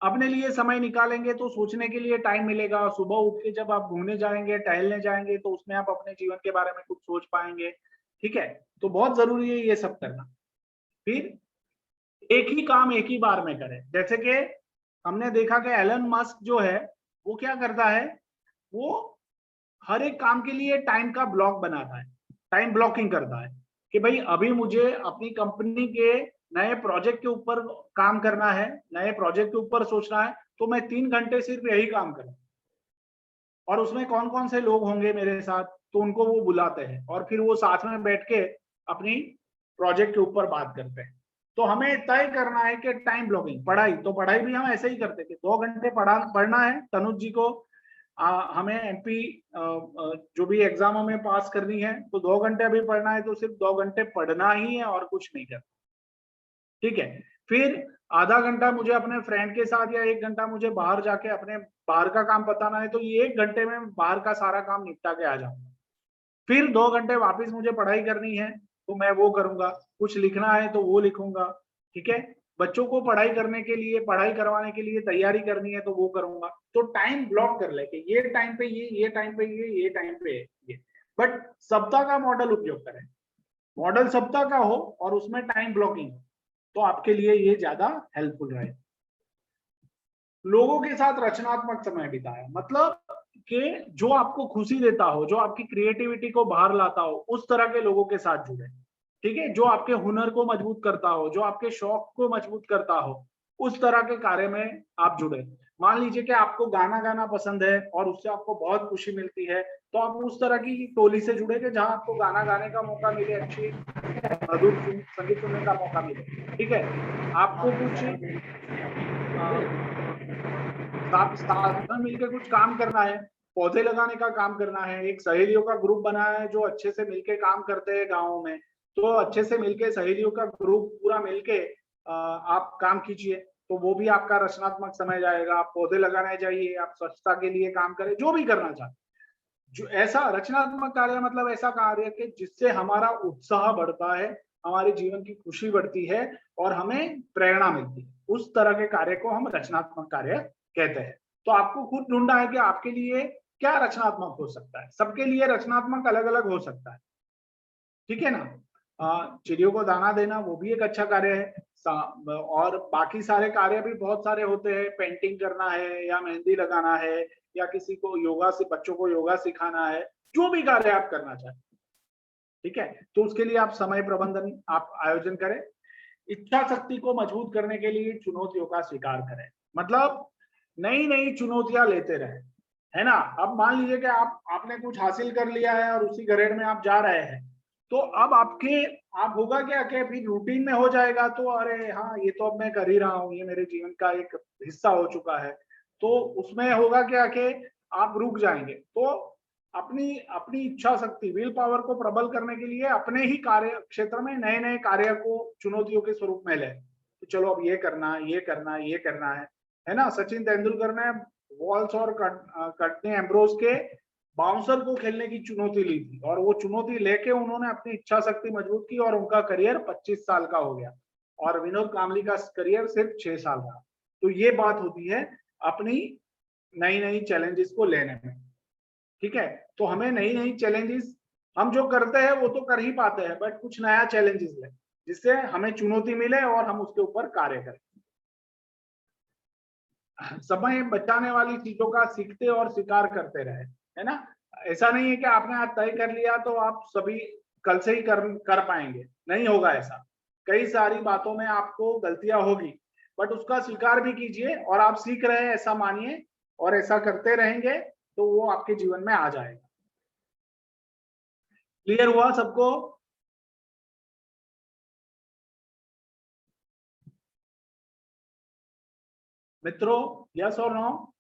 अपने लिए समय निकालेंगे तो सोचने के लिए टाइम मिलेगा। सुबह उठ के जब आप घूमने जाएंगे, टहलने जाएंगे, तो उसमें आप अपने जीवन के बारे में कुछ सोच पाएंगे। ठीक है, तो बहुत जरूरी है ये सब करना। फिर एक ही काम एक ही बार में करें। जैसे कि हमने देखा कि एलन मस्क जो है वो क्या करता है, वो हर एक काम के लिए टाइम का ब्लॉक बनाता है, टाइम ब्लॉकिंग करता है कि भाई अभी मुझे अपनी कंपनी के नए प्रोजेक्ट के ऊपर काम करना है, नए प्रोजेक्ट के ऊपर सोचना है, तो मैं 3 घंटे सिर्फ यही काम करूं। और उसमें कौन कौन से लोग होंगे मेरे साथ, तो उनको वो बुलाते हैं और फिर वो साथ में बैठ के अपनी प्रोजेक्ट के ऊपर बात करते हैं। तो हमें तय करना है कि टाइम ब्लॉकिंग, पढ़ाई भी हम ऐसे ही करते थे, 2 घंटे पढ़ना है। तनुज जी को हमें एमपी जो भी एग्जाम हमें पास करनी है तो 2 घंटे अभी पढ़ना है, तो सिर्फ 2 घंटे पढ़ना ही है और कुछ नहीं करना। ठीक है, फिर आधा घंटा मुझे अपने फ्रेंड के साथ या 1 घंटा मुझे बाहर जाके अपने बाहर का काम बताना है, तो ये 1 घंटे में बाहर का सारा काम निपटा के आ जाऊंगा। फिर 2 घंटे वापस मुझे पढ़ाई करनी है तो मैं वो करूंगा, कुछ लिखना है तो वो लिखूंगा। ठीक है, बच्चों को पढ़ाई करने के लिए, पढ़ाई करवाने के लिए तैयारी करनी है तो वो करूंगा। तो टाइम ब्लॉक कर ले कि ये टाइम पे ये टाइम पे ये टाइम पे ये। बट सप्ताह का मॉडल उपयोग करें, मॉडल सप्ताह का हो और उसमें टाइम ब्लॉकिंग हो, तो आपके लिए ये ज्यादा हेल्पफुल रहे। लोगों के साथ रचनात्मक समय बिताएं, मतलब कि जो आपको खुशी देता हो, जो आपकी क्रिएटिविटी को बाहर लाता हो, उस तरह के लोगों के साथ जुड़े। ठीक है, जो आपके हुनर को मजबूत करता हो, जो आपके शौक को मजबूत करता हो, उस तरह के कार्य में आप जुड़े। मान लीजिए कि आपको गाना गाना पसंद है और उससे आपको बहुत खुशी मिलती है, तो आप उस तरह की टोली से जुड़े कि जहां आपको गाना गाने का मौका मिले, अच्छी मधुर संगीत सुनने का मौका मिले। ठीक है, आपको कुछ साथ में मिलकर कुछ काम करना है, पौधे लगाने का काम करना है, एक सहेलियों का ग्रुप बनाया है जो अच्छे से मिलके काम करते हैं गाँव में, तो अच्छे से मिलके सहेलियों का ग्रुप पूरा मिलके आप काम कीजिए। तो वो भी आपका रचनात्मक समय जाएगा। आप पौधे लगाने चाहिए, आप स्वच्छता के लिए काम करें, जो भी करना चाहते, जो ऐसा रचनात्मक कार्य मतलब ऐसा कार्य कि जिससे हमारा उत्साह बढ़ता है, हमारे जीवन की खुशी बढ़ती है और हमें प्रेरणा मिलती है, उस तरह के कार्य को हम रचनात्मक कार्य कहते हैं। तो आपको खुद ढूंढना है कि आपके लिए क्या रचनात्मक हो सकता है। सबके लिए रचनात्मक अलग अलग हो सकता है, ठीक है ना। चिड़ियों को दाना देना वो भी एक अच्छा कार्य है, और बाकी सारे कार्य भी बहुत सारे होते हैं। पेंटिंग करना है या मेहंदी लगाना है या किसी को योगा से बच्चों को योगा सिखाना है, जो भी कार्य आप करना चाहें, ठीक है। तो उसके लिए आप समय प्रबंधन आप आयोजन करें। इच्छा शक्ति को मजबूत करने के लिए चुनौतियों का स्वीकार करें, मतलब नई नई चुनौतियां लेते रहे, है ना। अब मान लीजिए कि आपने कुछ हासिल कर लिया है और उसी ग्रेड में आप जा रहे हैं, तो अब आप होगा क्या कि फिर रूटीन में हो जाएगा, तो अरे हाँ ये तो अब मैं कर ही रहा हूँ, ये मेरे जीवन का एक हिस्सा हो चुका है, तो उसमें होगा क्या कि आप रुक जाएंगे। तो अपनी इच्छा शक्ति, विल पावर को प्रबल करने के लिए अपने ही कार्य क्षेत्र में नए नए कार्य को चुनौतियों के स्वरूप में लें। तो चलो अब ये करना है, ये करना है, ये करना है ना। सचिन तेंदुलकर ने वॉल्स और कर्टनी एम्ब्रोज के बाउंसर को खेलने की चुनौती ली थी, और वो चुनौती लेके उन्होंने अपनी इच्छा शक्ति मजबूत की और उनका करियर 25 साल का हो गया, और विनोद कांबली का करियर सिर्फ 6 साल का। तो ये बात होती है अपनी नई नई चैलेंजेस को लेने में, ठीक है। तो हमें नई नई चैलेंजेस, हम जो करते हैं वो तो कर ही पाते हैं, बट कुछ नया चैलेंजेस लें जिससे हमें चुनौती मिले और हम उसके ऊपर कार्य करें। समय बचाने वाली चीजों का सीखते और स्वीकार करते रहे, है ना। ऐसा नहीं है कि आपने आज तय कर लिया तो आप सभी कल से ही कर पाएंगे, नहीं होगा ऐसा। कई सारी बातों में आपको गलतियां होगी, बट उसका स्वीकार भी कीजिए और आप सीख रहे हैं ऐसा मानिए, और ऐसा करते रहेंगे तो वो आपके जीवन में आ जाएगा। क्लियर हुआ सबको? मित्रों, यस और नो?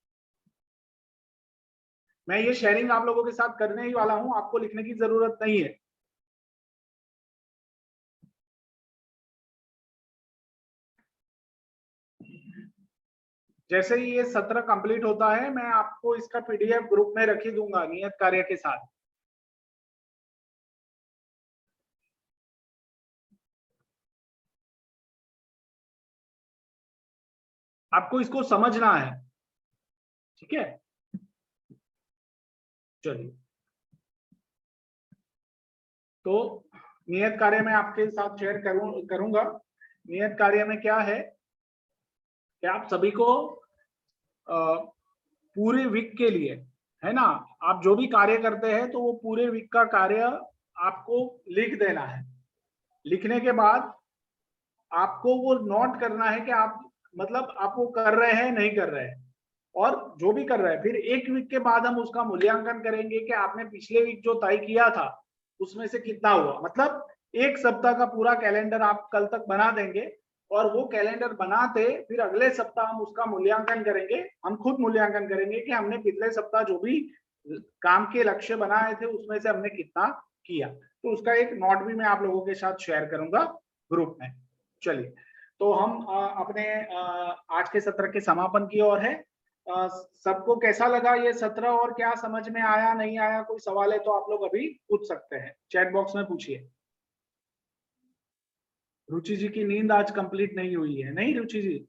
मैं ये शेयरिंग आप लोगों के साथ करने ही वाला हूं, आपको लिखने की जरूरत नहीं है। जैसे ही ये सत्र कंप्लीट होता है, मैं आपको इसका पीडीएफ ग्रुप में रख ही दूंगा नियत कार्य के साथ। आपको इसको समझना है, ठीक है। चलिए, तो नियत कार्य में आपके साथ शेयर करूंगा। नियत कार्य में क्या है कि आप सभी को पूरे वीक के लिए, है ना, आप जो भी कार्य करते हैं तो वो पूरे वीक का कार्य आपको लिख देना है। लिखने के बाद आपको वो नोट करना है कि आप मतलब आप वो कर रहे हैं नहीं कर रहे हैं, और जो भी कर रहे हैं फिर एक वीक के बाद हम उसका मूल्यांकन करेंगे कि आपने पिछले वीक जो तय किया था उसमें से कितना हुआ। मतलब एक सप्ताह का पूरा कैलेंडर आप कल तक बना देंगे, और वो कैलेंडर बनाते फिर अगले सप्ताह हम उसका मूल्यांकन करेंगे। हम खुद मूल्यांकन करेंगे कि हमने पिछले सप्ताह जो भी काम के लक्ष्य बनाए थे उसमें से हमने कितना किया। तो उसका एक नोट भी मैं आप लोगों के साथ शेयर करूंगा ग्रुप में। चलिए, तो हम अपने आज के सत्र के समापन की ओर है। सबको कैसा लगा ये सत्र और क्या समझ में आया नहीं आया, कोई सवाल है तो आप लोग अभी पूछ सकते हैं, चैट बॉक्स में पूछिए। रुचि जी की नींद आज कंप्लीट नहीं हुई है, नहीं रुचि जी?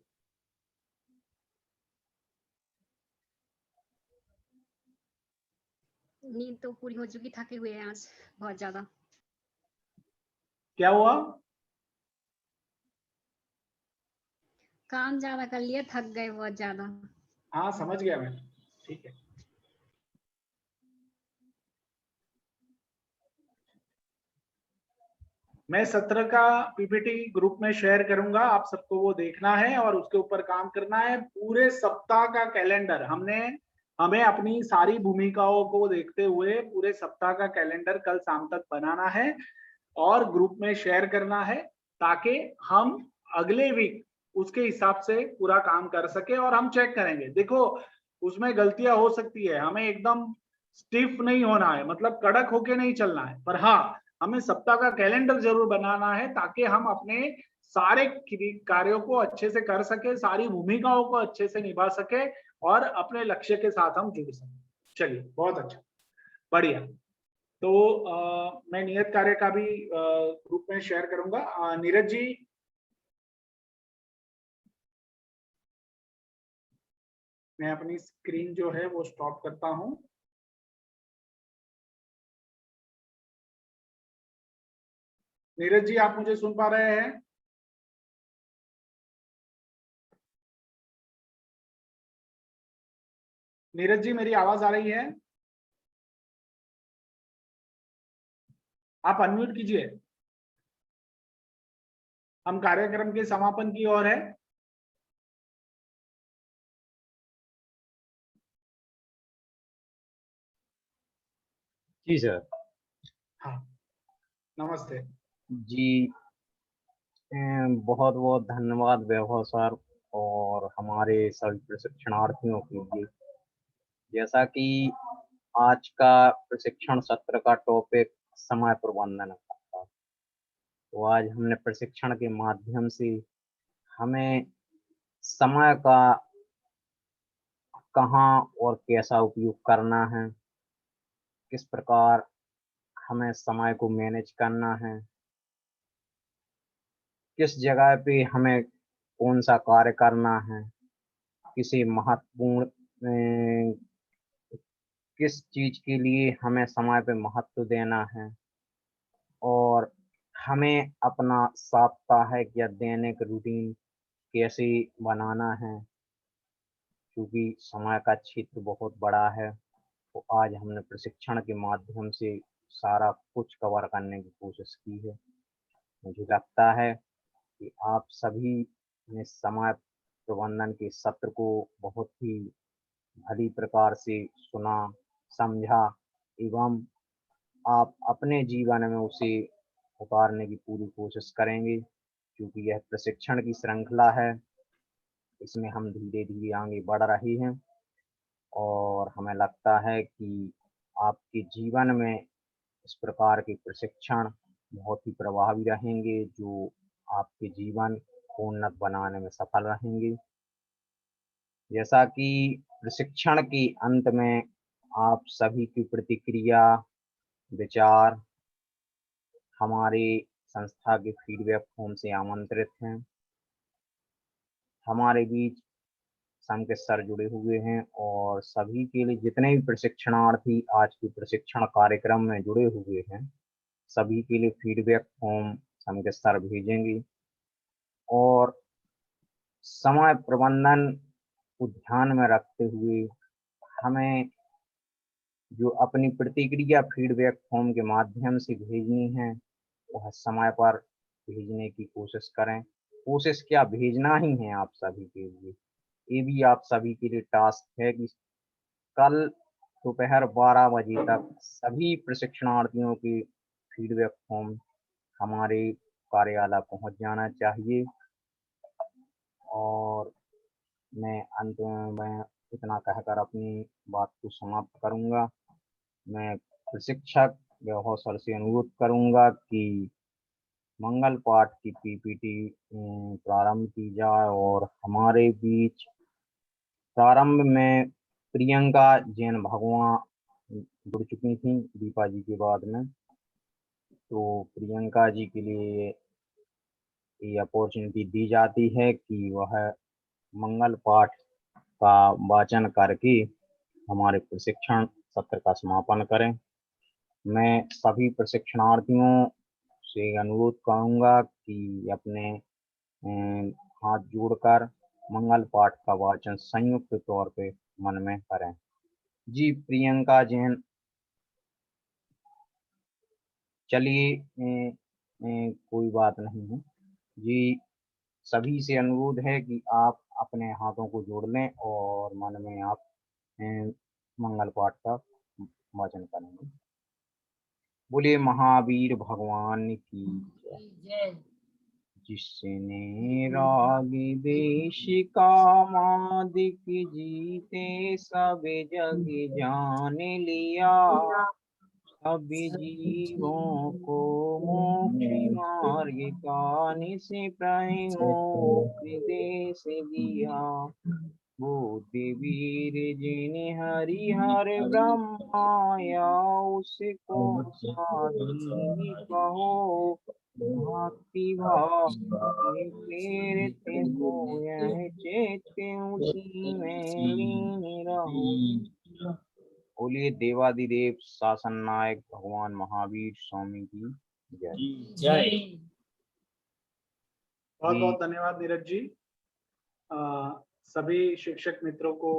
नींद तो पूरी हो चुकी, थके हुए हैं आज बहुत ज्यादा। क्या हुआ? काम ज्यादा कर लिया, थक गए बहुत ज्यादा। हाँ समझ गया मैं, ठीक है। मैं सत्र का पीपीटी ग्रुप में शेयर करूंगा, आप सबको वो देखना है और उसके ऊपर काम करना है। पूरे सप्ताह का कैलेंडर हमें अपनी सारी भूमिकाओं को देखते हुए पूरे सप्ताह का कैलेंडर कल शाम तक बनाना है और ग्रुप में शेयर करना है, ताकि हम अगले वीक उसके हिसाब से पूरा काम कर सके। और हम चेक करेंगे, देखो उसमें गलतियां हो सकती है, हमें एकदम स्टिफ नहीं होना है, मतलब कड़क होके नहीं चलना है, पर हाँ हमें सप्ताह का कैलेंडर जरूर बनाना है ताकि हम अपने सारे कार्यों को अच्छे से कर सके, सारी भूमिकाओं को अच्छे से निभा सके और अपने लक्ष्य के साथ हम जुड़ सके। चलिए, बहुत अच्छा, बढ़िया। तो मैं नियत कार्य का भी ग्रुप में शेयर करूंगा। नीरज जी, मैं अपनी स्क्रीन जो है वो स्टॉप करता हूं। नीरज जी, आप मुझे सुन पा रहे हैं? नीरज जी, मेरी आवाज आ रही है? आप अनम्यूट कीजिए। हम कार्यक्रम के समापन की ओर है। जी सर। हाँ, नमस्ते जी, बहुत बहुत धन्यवाद वैभव सर और हमारे सभी प्रशिक्षणार्थियों के लिए। जैसा कि आज का प्रशिक्षण सत्र का टॉपिक समय प्रबंधन था, तो आज हमने प्रशिक्षण के माध्यम से हमें समय का कहाँ और कैसा उपयोग करना है, किस प्रकार हमें समय को मैनेज करना है, किस जगह पे हमें कौन सा कार्य करना है, किसी महत्वपूर्ण किस चीज के लिए हमें समय पे महत्व देना है और हमें अपना साप्ताहिक या दैनिक रूटीन कैसे बनाना है, क्योंकि समय का क्षेत्र बहुत बड़ा है। तो आज हमने प्रशिक्षण के माध्यम से सारा कुछ कवर करने की कोशिश की है। मुझे लगता है कि आप सभी ने समय प्रबंधन के सत्र को बहुत ही भली प्रकार से सुना, समझा एवं आप अपने जीवन में उसे उतारने की पूरी कोशिश करेंगे, क्योंकि यह प्रशिक्षण की श्रृंखला है। इसमें हम धीरे धीरे आगे बढ़ रहे हैं और हमें लगता है कि आपके जीवन में इस प्रकार के प्रशिक्षण बहुत ही प्रभावी रहेंगे, जो आपके जीवन को उन्नत बनाने में सफल रहेंगे। जैसा कि प्रशिक्षण के अंत में आप सभी की प्रतिक्रिया, विचार हमारे संस्था के फीडबैक फॉर्म से आमंत्रित हैं। हमारे बीच संघ सर जुड़े हुए हैं और सभी के लिए जितने भी प्रशिक्षणार्थी आज के प्रशिक्षण कार्यक्रम में जुड़े हुए हैं, सभी के लिए फीडबैक फॉर्म संघ सर भेजेंगे और समय प्रबंधन को ध्यान में रखते हुए हमें जो अपनी प्रतिक्रिया फीडबैक फॉर्म के माध्यम से भेजनी है, वह समय पर भेजने की कोशिश करें। कोशिश क्या, भेजना ही है आप सभी के लिए। ये भी आप सभी के लिए टास्क है कि कल दोपहर 12 बजे तक सभी प्रशिक्षणार्थियों की फीडबैक फॉर्म हमारे कार्यालय पहुंच जाना चाहिए। और मैं अंत में मैं इतना कहकर अपनी बात को समाप्त करूंगा। मैं प्रशिक्षक वैभव सर से अनुरोध करूंगा कि मंगल पाठ की पीपीटी प्रारंभ की जाए और हमारे बीच प्रारंभ में प्रियंका जैन भगवान जुड़ चुकी थी दीपा जी के बाद में, तो प्रियंका जी के लिए ये अपॉर्चुनिटी दी जाती है कि वह मंगल पाठ का वाचन करके हमारे प्रशिक्षण सत्र का समापन करें। मैं सभी प्रशिक्षणार्थियों से अनुरोध करूंगा कि अपने हाथ जोड़कर मंगल पाठ का वाचन संयुक्त तौर पे मन में करें। जी प्रियंका जैन, चलिए कोई बात नहीं है जी। सभी से अनुरोध है कि आप अपने हाथों को जोड़ लें और मन में आप मंगल पाठ का वाचन करेंगे। बोले महावीर भगवान की जय। जिसने राग देश का मादिक जीते सब जग जान लिया, अब जीवों को मोक्ष मार्ग का निश्चय मोक्ष दिया। बुद्धि वीर जिन्हें हरिहर ब्रह्माया उसको साधी कहो। भक्ति भाव से प्रेरित हो यह चेत उसी में लीन रहो। बोलिए देवादिदेव शासन नायक भगवान महावीर स्वामी की जय। जय। बहुत बहुत धन्यवाद नीरज जी। सभी शिक्षक मित्रों को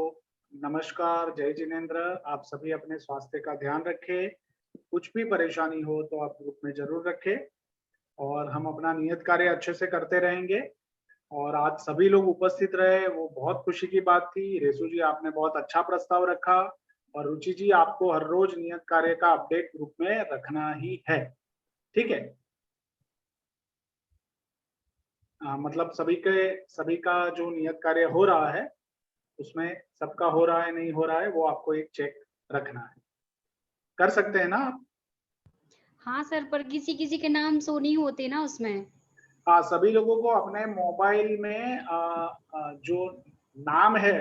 नमस्कार, जय जिनेंद्र। आप सभी अपने स्वास्थ्य का ध्यान रखें। कुछ भी परेशानी हो तो आप ग्रुप में जरूर रखें और हम अपना नियत कार्य अच्छे से करते रहेंगे। और आज सभी लोग उपस्थित रहे, वो बहुत खुशी की बात थी। रेसू जी, आपने बहुत अच्छा प्रस्ताव रखा और रुचि जी, आपको हर रोज नियत कार्य का अपडेट ग्रुप में रखना ही है, ठीक है? मतलब सभी का जो नियत कार्य हो रहा है उसमें सबका हो रहा है नहीं हो रहा है वो आपको एक चेक रखना है। कर सकते हैं ना आप? हाँ सर, पर किसी किसी के नाम शो नहीं होते ना उसमें। हाँ, सभी लोगों को अपने मोबाइल में जो नाम है,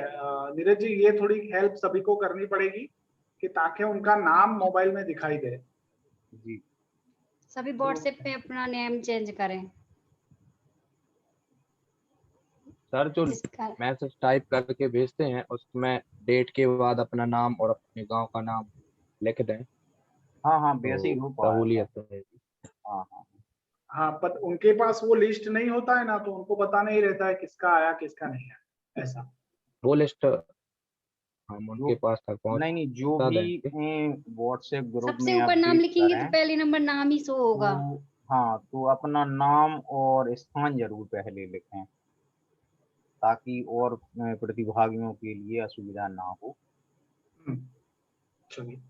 नीरज जी ये थोड़ी हेल्प सभी को करनी पड़ेगी कि ताकि उनका नाम मोबाइल में दिखाई दे जी। सभी व्हाट्सएप पे अपना नेम चेंज करें। सर जो मैसेज टाइप करके भेजते हैं उसमें डेट के बाद अपना नाम और अपने गांव का नाम लिख दें। हाँ हाँ, वैसे ही हो पाएगा। सहूलियत है। हाँ हाँ हाँ, पर उनके पास वो लिस्ट नहीं होता है ना, तो उनको पता नहीं रहता है किसका आया किसका नहीं आया, ऐसा। वो लिस्ट हम उनके पास तक पहुंच नहीं, जो भी व्हाट्सएप ग्रुप सबसे में ऊपर नाम अपडेट लिखेंगे तो करें, पहले नंबर नाम ही शो होगा। हाँ, तो अपना नाम और स्थान जरूर पहले लिखें ताकि और प्रतिभागियों के लिए असुविधा ना हो। चलिए,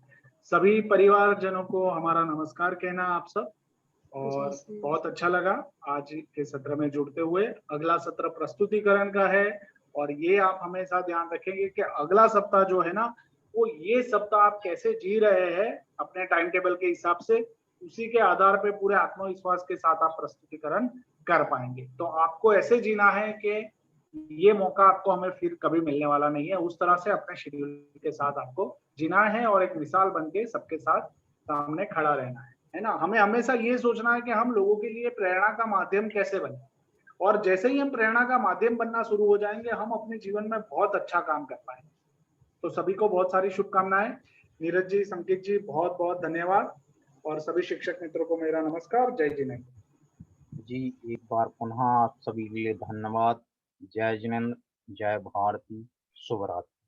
सभी परिवारजनों को हमारा नमस्कार कहना आप सब, और बहुत अच्छा लगा आज के सत्र में जुड़ते हुए। अगला सत्र प्रस्तुतिकरण का है और ये आप हमेशा ध्यान रखेंगे कि अगला सप्ताह जो है ना, वो ये सप्ताह आप कैसे जी रहे हैं अपने टाइम टेबल के हिसाब से, उसी के आधार पे पूरे आत्मविश्वास के साथ आप प्रस्तुतिकरण कर पाएंगे। तो आपको ऐसे जीना है कि ये मौका आपको हमें फिर कभी मिलने वाला नहीं है, उस तरह से अपने शेड्यूल के साथ आपको जीना है और एक मिसाल बन के सबके साथ सामने खड़ा रहना है ना। हमें हमेशा ये सोचना है कि हम लोगों के लिए प्रेरणा का माध्यम कैसे बने, और जैसे ही हम प्रेरणा का माध्यम बनना शुरू हो जाएंगे हम अपने जीवन में बहुत अच्छा काम कर पाएंगे। तो सभी को बहुत सारी शुभकामनाएं। नीरज जी, संकेत जी, बहुत बहुत धन्यवाद, और सभी शिक्षक मित्रों को मेरा नमस्कार, जय जिनेंद्र जी। एक बार पुनः आप सभी के लिए धन्यवाद। जय जिनेंद्र, जय भारती, शुभ रात्रि।